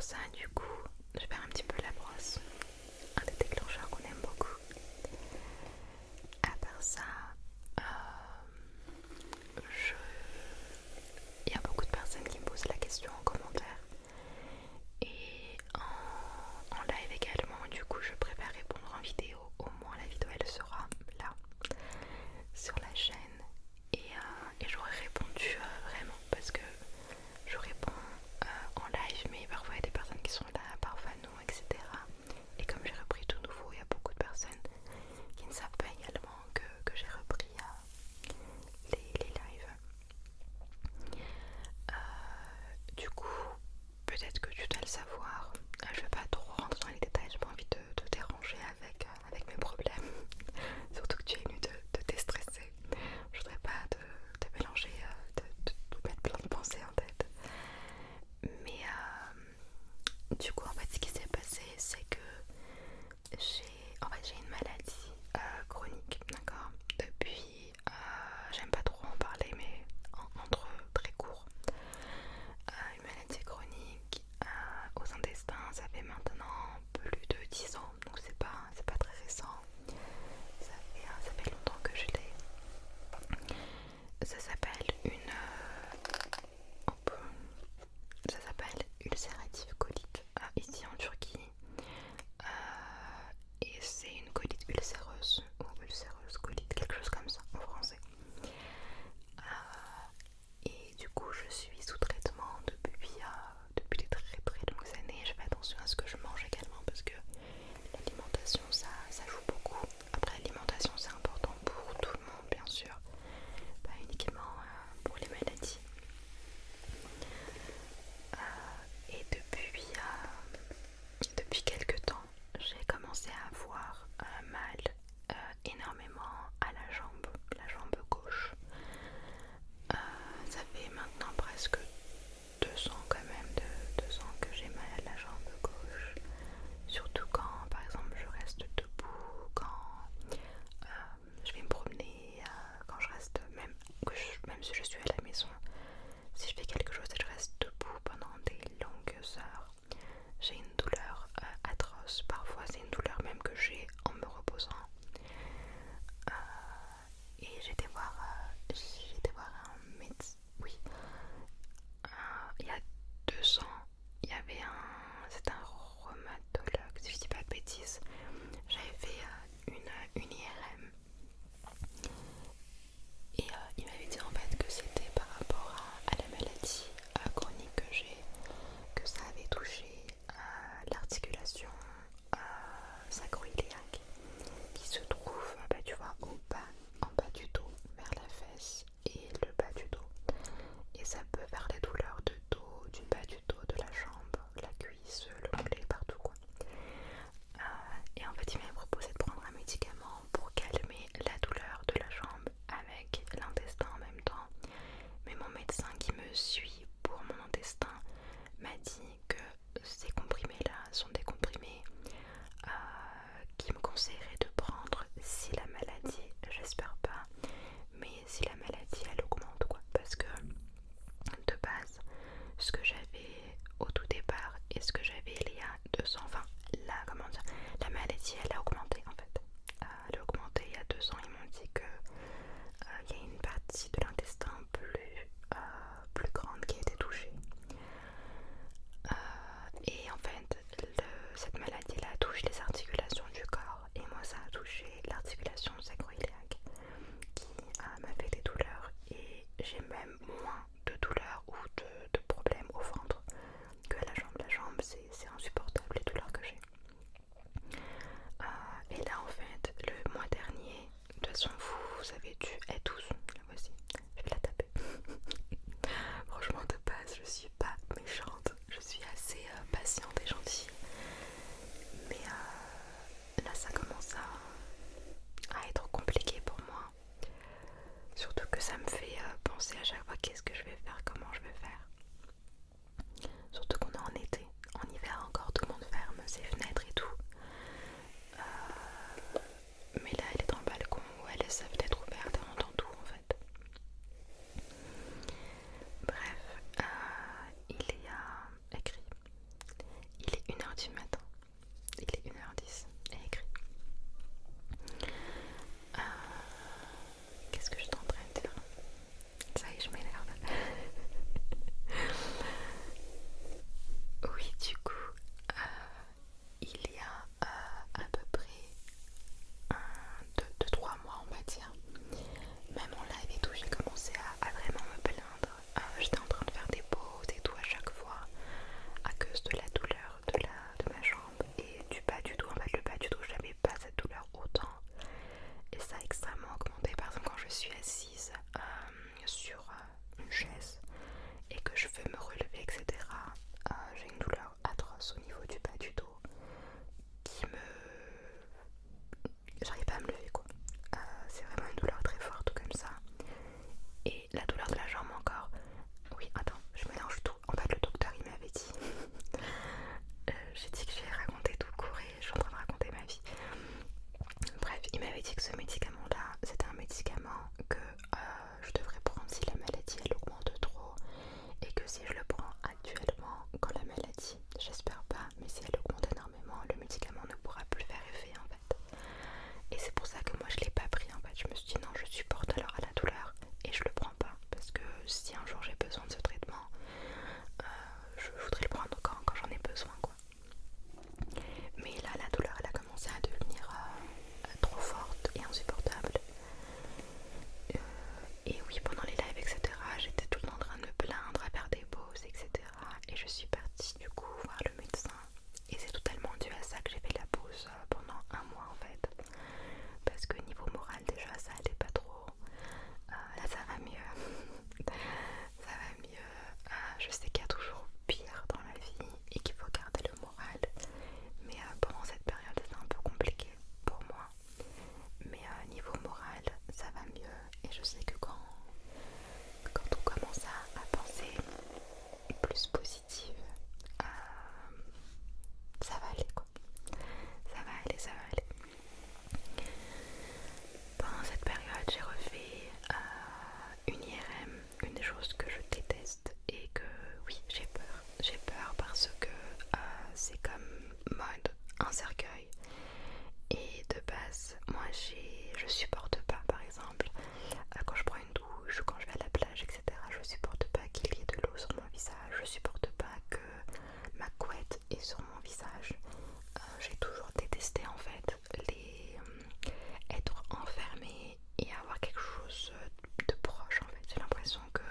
ça, du coup, je vais faire un petit peu la brosse. Un des déclencheurs qu'on aime beaucoup. À part ça, il y a beaucoup de personnes qui me posent la question en commentaire et en live également. Du coup, je préfère répondre en vidéo. Au moins, la vidéo elle sera là sur la chaîne et j'aurais répondu vraiment parce que je réponds en live, mais parfois il y a des personnes qui sont là, parfois non, etc. Et comme j'ai repris tout nouveau, il y a beaucoup de personnes qui ne savent pas également que j'ai repris les lives. Du coup, peut-être que tu dois le savoir. Je vais pas trop rentrer dans les détails, j'ai pas envie de te déranger avec mes problèmes. Surtout que tu es venu de déstresser. Je voudrais pas te mélanger, te mettre plein de pensées en tête. Mais du coup, en fait, ce qui s'est passé, c'est que j'ai une maladie chronique, d'accord? Depuis, j'aime pas trop en parler, mais entre très court. Une maladie chronique aux intestins, ça fait maintenant plus de 10 ans, donc c'est pas très récent. Ça fait longtemps que je l'ai. Ça s'appelle ça s'appelle ulcérative colite ici en Turquie. Et c'est une colite ulcéreuse ou ulcéreuse colite, quelque chose comme ça en français. Et du coup je suis sous traitement depuis des très très longues années. Je fais attention à ce que je mange également parce que l'alimentation ça joue beaucoup. Après l'alimentation c'est important pour tout le monde bien sûr, pas uniquement pour les maladies. Et depuis quelques temps j'ai commencé à avoir mal énormément à la jambe gauche. Ça fait maintenant presque 2 ans quand même, 2 ans que j'ai mal à la jambe gauche. Surtout quand par exemple je reste debout, quand je vais me promener, quand je reste même si je suis à la maison, si je fais quelque chose et je reste debout pendant des longues heures, j'ai une douleur atroce. Parfois c'est une douleur même que j'ai en me reposant. Et j'ai été voir un médecin. Oui, il y a 2 ans, il y avait c'est un rhumatologue, si je dis pas de bêtises. J'avais fait une IRM et il m'avait dit en fait que c'était par rapport à la maladie chronique que j'ai, que ça avait touché l'articulation sacro-iliaque qui se trouve, tu vois, en bas du dos, vers la fesse et le bas du dos. Et ça peut faire des douleurs de dos, du bas du dos, de la jambe, la cuisse, l'onglet, partout quoi. Et en fait il m'a proposé de prendre un médicament pour calmer la douleur de la jambe avec l'intestin en même temps. Mais mon médecin qui me suit pour mon intestin m'a dit que ces comprimés là sont des comprimés qui me conseillerait de prendre si la maladie, j'espère pas, mais si la maladie elle augmente quoi, parce que de base ce que j'avais au tout départ et ce que j'avais il y a 200, enfin là comment dire, la maladie elle a augmenté en fait, elle a augmenté il y a 2 ans. Ils m'ont dit que il y a une partie de l'intestin plus grande qui a été touchée. Et en fait, cette maladie-là touche les articulations du corps et moi ça a touché l'articulation sacro-iliaque qui m'a fait des douleurs et j'ai même moins de douleurs ou de problèmes au ventre que la jambe. La jambe c'est insupportable les douleurs que j'ai. Et là en fait, le mois dernier, de toute façon vous avez dû être tous, la voici, je vais la taper. Franchement de base je suis pas méchante, je suis assez patiente et gentille, mais là ça commence à être compliqué pour moi, surtout que ça me fait penser à chaque fois qu'est-ce que je vais faire, comment je vais faire, surtout qu'on est en été, en hiver encore tout le monde ferme ses fenêtres et tout. Mais là elle est dans le balcon où elle laisse sa fenêtre ouverte et on entend tout en fait. Bref, il y a écrit j'ai besoin de ce traitement, je voudrais le prendre quand j'en ai besoin quoi. Mais là la douleur elle a commencé à devenir trop forte et insupportable. Et oui, pendant les lives etc, j'étais tout le temps en train de me plaindre, à faire des pauses etc. Et je suis partie du coup voir le médecin. Et c'est totalement dû à ça que j'ai fait la pause pendant un mois en fait. Parce que niveau moral déjà ça allait pas trop. Là ça va mieux. Ça va mieux. Je sais qu'il y a toujours pire dans la vie et qu'il faut garder le moral. Mais pendant cette période c'était un peu compliqué pour moi. Mais niveau moral ça va mieux. Et je sais que quand on commence à penser plus positive, ça va aller quoi. Ça va aller, ça va aller. Pendant cette période, j'ai refait une IRM, une des choses que je déteste et que oui, j'ai peur. J'ai peur parce que c'est comme mode un cercueil. Et de base, moi je supporte pas, par exemple, quand je prends une douche, quand je vais à la plage, etc. Je supporte pas qu'il y ait de l'eau sur mon visage. Je supporte pas que ma couette est sur mon visage. J'ai toujours détesté en fait être enfermée et avoir quelque chose de proche en fait. J'ai l'impression que,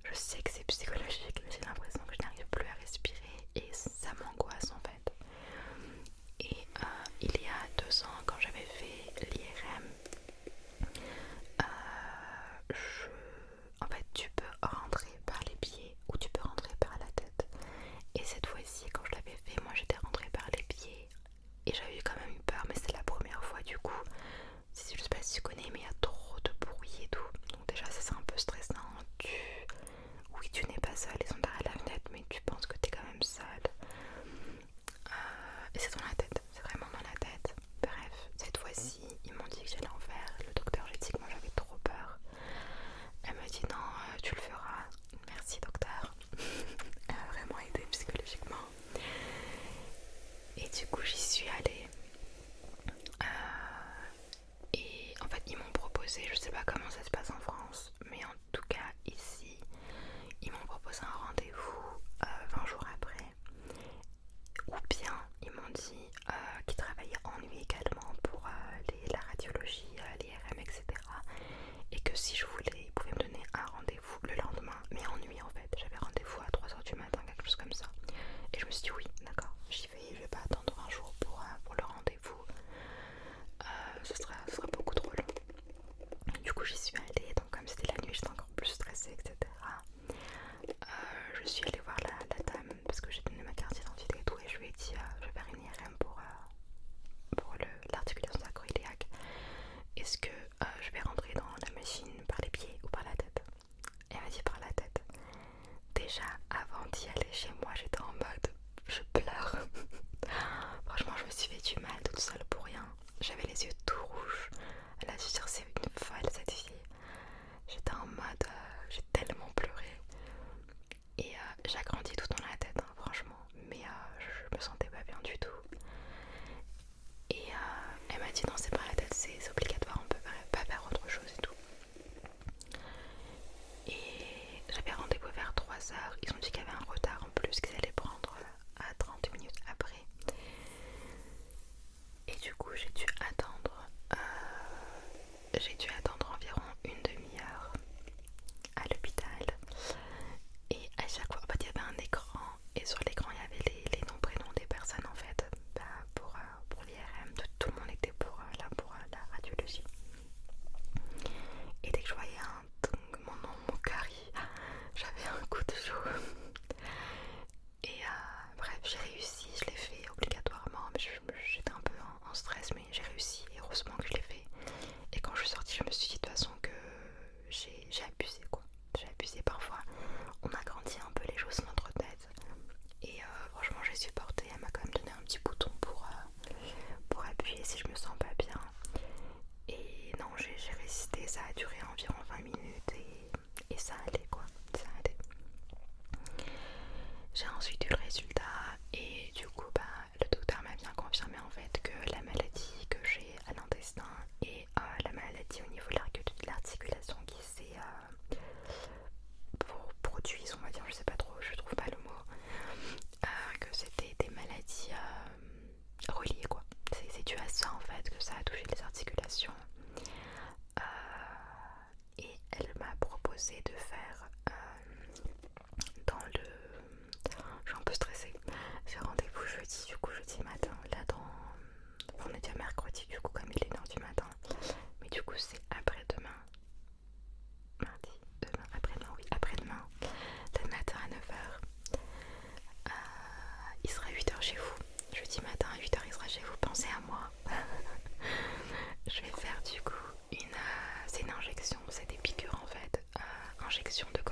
je sais que c'est psychologique, mais j'ai l'impression que je n'arrive plus à respirer et ça m'angoisse en fait. Et il y a 2 ans quand j'avais fait l'IRM, en fait tu peux rentrer par les pieds ou tu peux rentrer par la tête. Et cette fois-ci quand je l'avais fait, moi j'étais rentrée par les pieds. Et j'avais quand même eu peur, mais c'était la première fois du coup. Je sais pas si tu connais, mais il y a trop de bruit et tout. Donc déjà ça c'est un peu stressant. Oui, tu n'es pas seule, ils sont derrière la fenêtre, mais tu penses que t'es quand même seule. Et c'est dans la tête, c'est vraiment dans la tête. Bref, cette fois-ci, ils m'ont dit que j'allais en faire. Le docteur, j'ai dit que moi j'avais trop peur. Elle m'a dit non, tu le feras. Merci docteur. Elle m'a vraiment aidé psychologiquement. Et du coup j'y suis allée. Et en fait ils m'ont proposé, je sais pas comment ça se passe en France, mais en tout cas ici ils m'ont proposé un rendez-vous 20 jours après. Ou bien ils m'ont dit qu'ils travaillaient en nuit également pour la radiologie, l'IRM etc. Et que si je voulais ils pouvaient me donner un rendez-vous le lendemain, mais en nuit en fait. J'avais rendez-vous à 3h du matin, quelque chose comme ça. Et je me suis dit oui d'accord, j'y vais, je vais pas attendre un jour pour le rendez-vous. Ce sera beaucoup trop long. Du coup j'y suis allée, donc comme c'était la nuit j'étais encore plus stressée etc. Je suis allée voir la dame parce que j'ai donné ma carte d'identité et tout, et je lui ai dit je vais faire une IRM pour l'articulation sacro-iliaque. Est-ce que je vais rentrer dans la machine par les pieds ou par la tête? Et elle m'a dit par la tête. Déjà avant d'y aller chez moi j'étais en mode je pleure. Franchement je me suis fait du mal toute seule pour rien. J'avais les yeux tout rouges. Elle a dû dire c'est une folle cette fille. J'étais en mode j'ai tellement pleuré. Et j'ai agrandi tout dans la tête hein, franchement. Mais je me sentais pas bien du tout. Et elle m'a dit non c'est pas la tête, c'est obligatoire, on peut pas faire autre chose et tout. Et j'avais rendez-vous vers 3h. Ils ont dit qu'il y avait un retard en plus qu'ils allaient prendre à 30 minutes après. Et du coup j'ai dû attendre environ une demi-heure à l'hôpital. Et à chaque fois, en fait il y avait un écran. Et sur l'écran il y avait les noms, prénoms des personnes en fait. Pour l'IRM, tout le monde était pour la radiologie. Et dès que je voyais mon cœur, j'avais un coup de chaud. Et bref, j'ai réussi, je l'ai fait obligatoirement. J'étais un peu en stress, mais j'ai réussi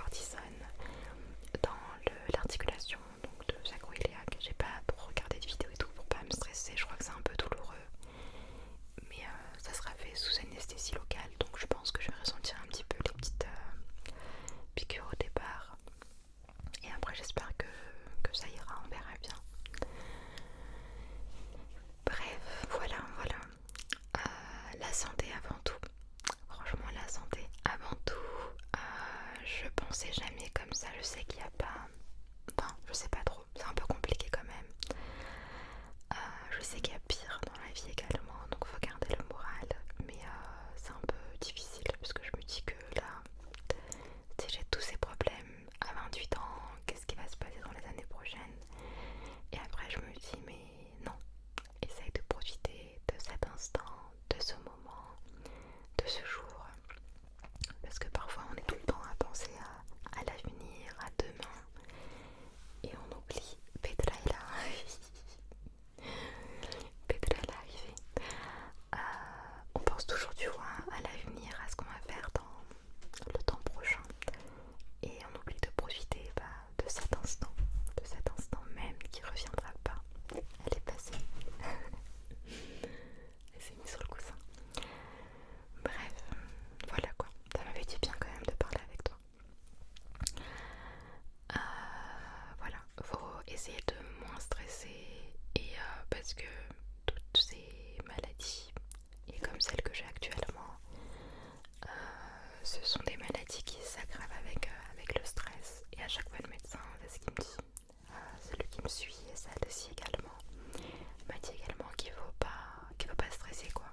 cortisone dans l'articulation donc de sacro-iliaque. J'ai pas trop regardé de vidéos et tout pour pas me stresser, je crois que c'est un peu douloureux. Mais ça sera fait sous anesthésie locale, donc je pense que je vais ressentir un petit peu les petites piqûres au départ. Et après j'espère que ça ira, on verra bien. Bref, voilà. La santé avant tout. Franchement, la santé avant tout. Je pensais jamais comme ça. Je sais qu'il n'y a pas... Enfin, je sais pas trop. C'est un peu compliqué quand même. Je sais qu'il y a pire dans la vie également. Donc faut garder le moral. Mais c'est un peu difficile parce que je me dis que là, si j'ai tous ces problèmes à 28 ans, qu'est-ce qui va se passer dans les années prochaines? Et après je me dis mais non. Essaye de profiter de cet instant, de ce moment, de ce jour. Parce que parfois on est tout le temps à penser à l'avenir, à demain. Et on oublie Petra est là. Petra est arrivée. On pense toujours du coup à l'avenir, à ce qu'on va faire dans le temps prochain. Et on oublie de profiter de cet instant même qui reviendra pas. Elle est passée. Elle s'est mise sur le coussin. Bref, voilà quoi. Ça m'avait dit bien quand même de parler avec toi. Voilà, faut essayer de moins stresser et parce que toutes ces maladies et comme celle que j'ai actuellement, ce sont des maladies qui s'aggravent avec le stress. Et à chaque fois le médecin, c'est ce qu'il me dit. Celui qui me suit et celle-ci également m'a dit également qu'il faut pas stresser quoi.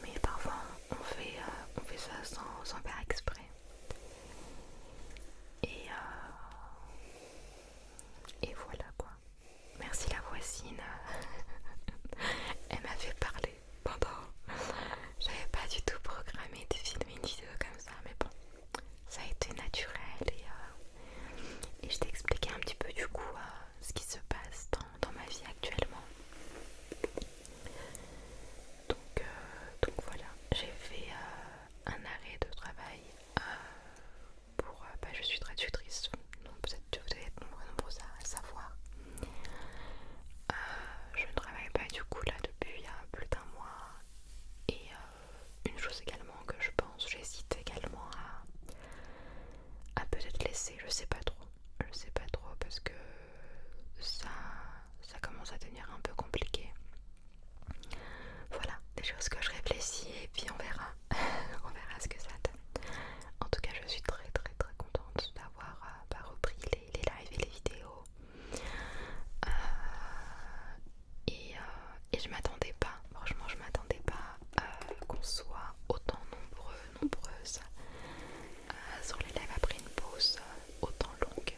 Mais parfois on fait ça sans faire exprès. Et voilà quoi. Merci la voisine. Elle m'a fait parler pendant. J'avais pas du tout programmé de filmer une vidéo comme ça, mais bon, ça a été naturel et je t'ai expliqué un petit peu du coup ce qui se passe dans ma vie actuellement. Donc voilà, j'ai fait un arrêt de travail je suis traductrice, donc peut-être que vous allez être nombreux à le savoir. Je ne travaille pas du coup là depuis plus d'1 mois. Et une chose également que je pense, j'hésite également à peut-être laisser, je sais pas trop parce que ça commence à devenir un peu compliqué. Voilà, des choses que je réfléchis et puis on verra, on verra ce que ça donne. En tout cas, je suis très contente d'avoir repris les lives et les vidéos. Et je m'attendais pas, franchement je m'attendais pas qu'on soit autant nombreuses sur les lives après une pause autant longue.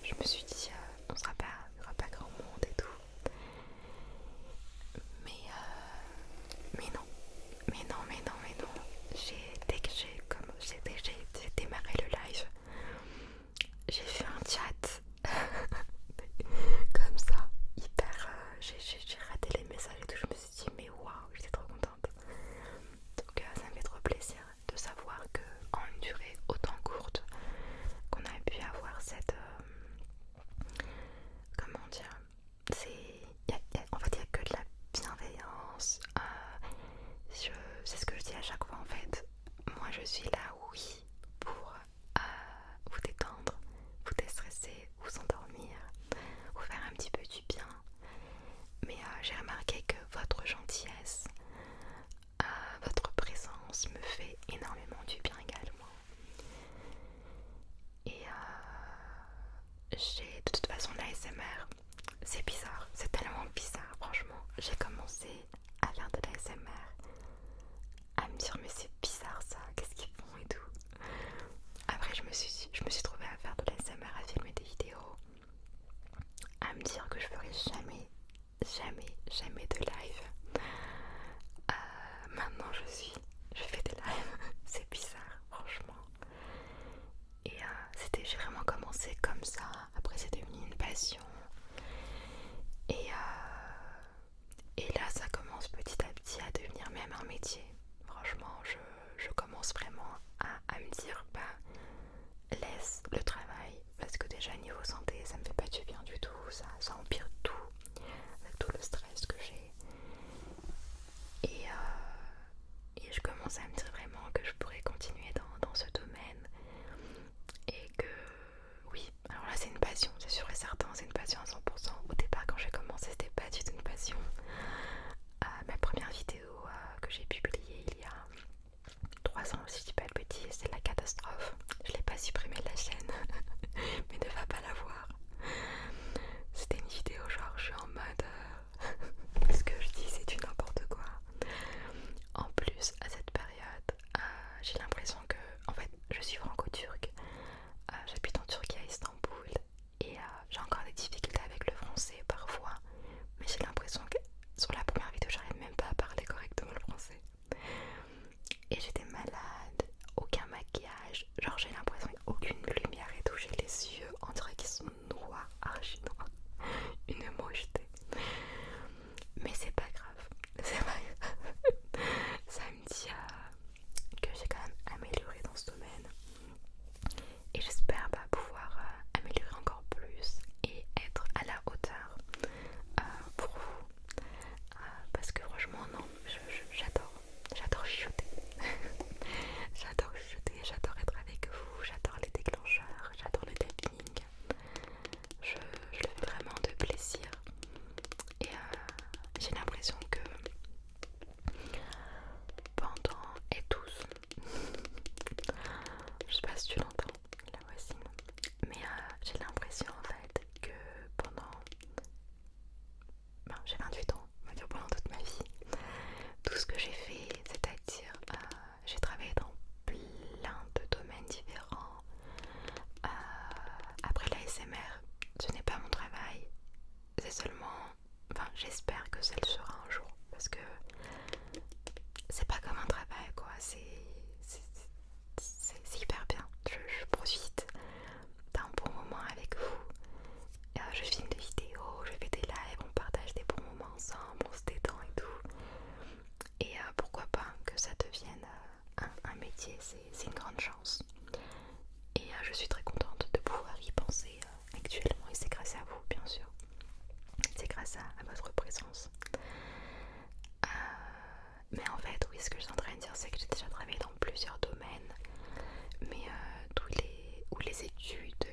Je me suis dit on sera pas, il n'y aura pas grand monde et tout. Mais non. Dès que j'ai démarré le live, j'ai fait un chat comme ça, hyper. J'ai raté les messages et tout. Je me suis dit, mais waouh, j'étais trop contente. Donc, ça me fait trop plaisir de savoir qu'en une durée autant courte, qu'on a pu avoir cette. Comment dire? En fait, il n'y a que de la bienveillance. C'est ce que je dis à chaque fois en fait. Moi, je suis là, oui, pour vous détendre, vous déstresser, vous endormir, vous faire un petit peu du bien. Mais j'ai remarqué que votre gentillesse, votre présence me fait énormément du bien également. Et de toute façon l'ASMR, c'est bizarre, c'est tellement bizarre franchement. J'ai commencé à faire de l'ASMR, à me dire mais c'est bizarre ça, qu'est-ce qu'ils font et tout. Après je me suis trouvée à faire de l'ASMR, à filmer des vidéos, à me dire que je ferais jamais de live. Maintenant je fais des lives, c'est bizarre franchement. Et j'ai vraiment commencé comme ça, après c'est devenu une passion. Et là ça commence petit à petit à devenir même un métier. Franchement je commence vraiment à me dire le travail, parce que déjà niveau santé ça me fait pas du bien du tout, ça empire tout, avec tout le stress que j'ai. Et je commence à me dire vraiment que je pourrais continuer dans ce domaine et que oui, alors là c'est une passion, c'est sûr et certain, c'est une passion à 100%. Au départ quand j'ai commencé c'était pas du tout une passion. Ma première vidéo que j'ai publiée il y a 3 ans, si je dis pas de bêtises, c'est la catastrophe. Je l'ai pas supprimée de la chaîne, mais ne va pas la voir. C'était une vidéo genre je suis en mode ce que je dis c'est du n'importe quoi. En plus à cette période j'ai l'impression que en fait je suis franco-turque, j'habite en Turquie à Istanbul et j'ai encore des difficultés avec le français parfois, mais j'ai l'impression que sur la première vidéo j'arrive même pas à parler correctement le français et j'étais malade, aucun maquillage, genre j'ai l'impression qu'aucune lumière est touchée, les yeux on dirait qu'ils sont noirs, archi noirs, une mocheté. Mais c'est pas grave, c'est pas grave. Ça me dit que j'ai quand même amélioré dans ce domaine. Et j'espère pouvoir améliorer encore plus et être à la hauteur pour vous. Parce que franchement, non, j'adore chuchoter. J'adore chuchoter, j'adore être avec vous, j'adore les déclencheurs, j'adore le tapping. Je le fais vraiment de plaisir. Et j'ai l'impression que pendant et tous, je sais pas si tu l'entends, la voisine, mais j'ai l'impression en fait que pendant, j'ai 28 ans, on va dire pendant toute ma vie, tout ce que j'ai fait, c'est-à-dire j'ai travaillé dans plein de domaines différents. Après l'ASMR, ce n'est pas mon travail, c'est seulement, enfin j'espère que ça le sera un jour, parce que c'est pas comme un travail quoi, c'est hyper bien, je profite d'un bon moment avec vous. Je filme des vidéos, je fais des lives, on partage des bons moments ensemble, on se détend et tout. Et pourquoi pas que ça devienne un métier, c'est une grande chance. Et je suis très contente de pouvoir y penser actuellement, et c'est grâce à vous bien sûr. C'est grâce à votre présence. Mais en fait, oui, ce que je suis en train de dire, c'est que j'ai déjà travaillé dans plusieurs domaines. Mais les études,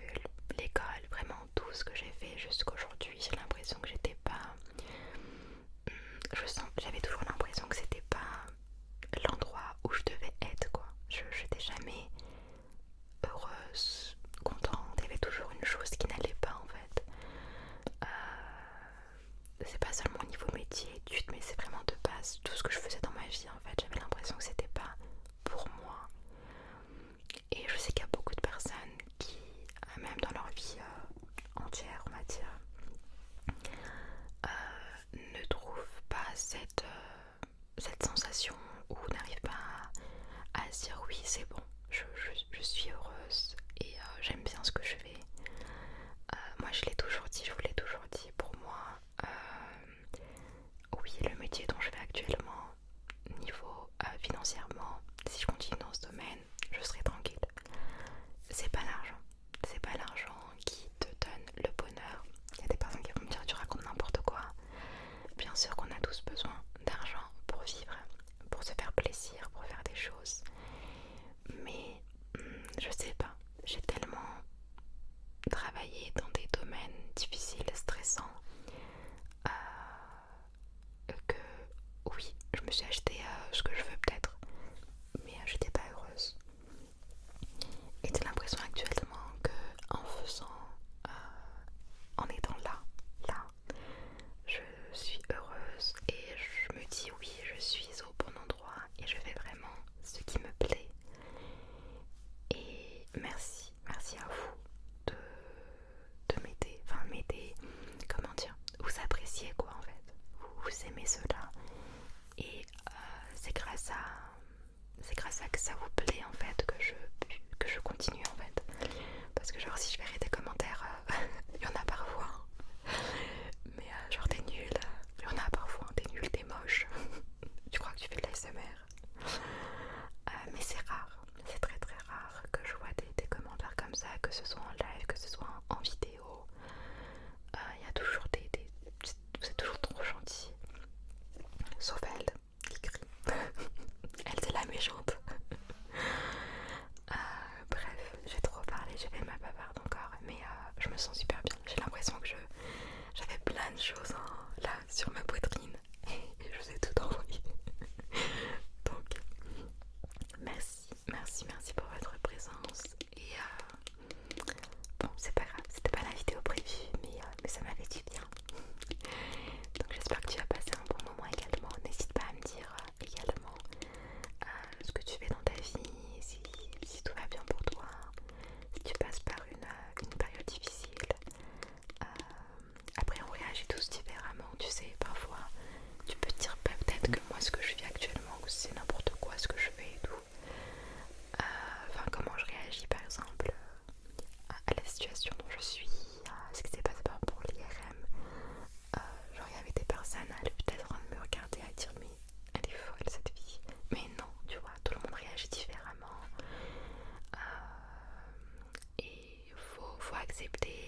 l'école, vraiment tout ce que j'ai fait jusqu'aujourd'hui, j'ai l'impression que j'étais pas... J'avais toujours l'impression que c'était pas l'endroit où je devais être quoi. Je n'étais jamais heureuse, contente, il y avait toujours une chose qui n'allait pas en fait. C'est pas seulement au niveau métier, études, mais c'est vraiment de base tout ce que je faisais dans ma vie en fait. J'avais l'impression que c'était pas pour moi. Et je sais qu'il y a beaucoup de personnes qui, même dans leur vie entière on va dire, ce soit en live, que ce soit en vidéo. Il y a toujours vous êtes toujours trop gentils. Sauf elle qui crie. Elle c'est la méchante. Bref, j'ai trop parlé, j'ai fait ma bavarde encore, mais je me sens super bien. J'ai l'impression que j'avais plein de choses là sur ma poitrine et je vous ai tout envoyé. Donc merci pour votre présence et bon c'est pas grave, c'était pas la vidéo prévue mais ça m'a fait du bien. Donc j'espère que tu vas passer un bon moment également. N'hésite pas à me dire également ce que tu fais dans ta vie, si tout va bien pour toi, si tu passes par une période difficile. Après on réagit tous différemment, tu sais, parfois tu peux te dire peut-être que moi ce que je vis actuellement c'est n'importe quoi ce que je fais et tout. Enfin comment je réagis par exemple à la situation dont je suis, à ce qui s'est passé par exemple pour l'IRM. Genre il y avait des personnes à peut-être en train de me regarder à dire mais elle est folle cette fille. Mais non, tu vois, tout le monde réagit différemment. Et faut accepter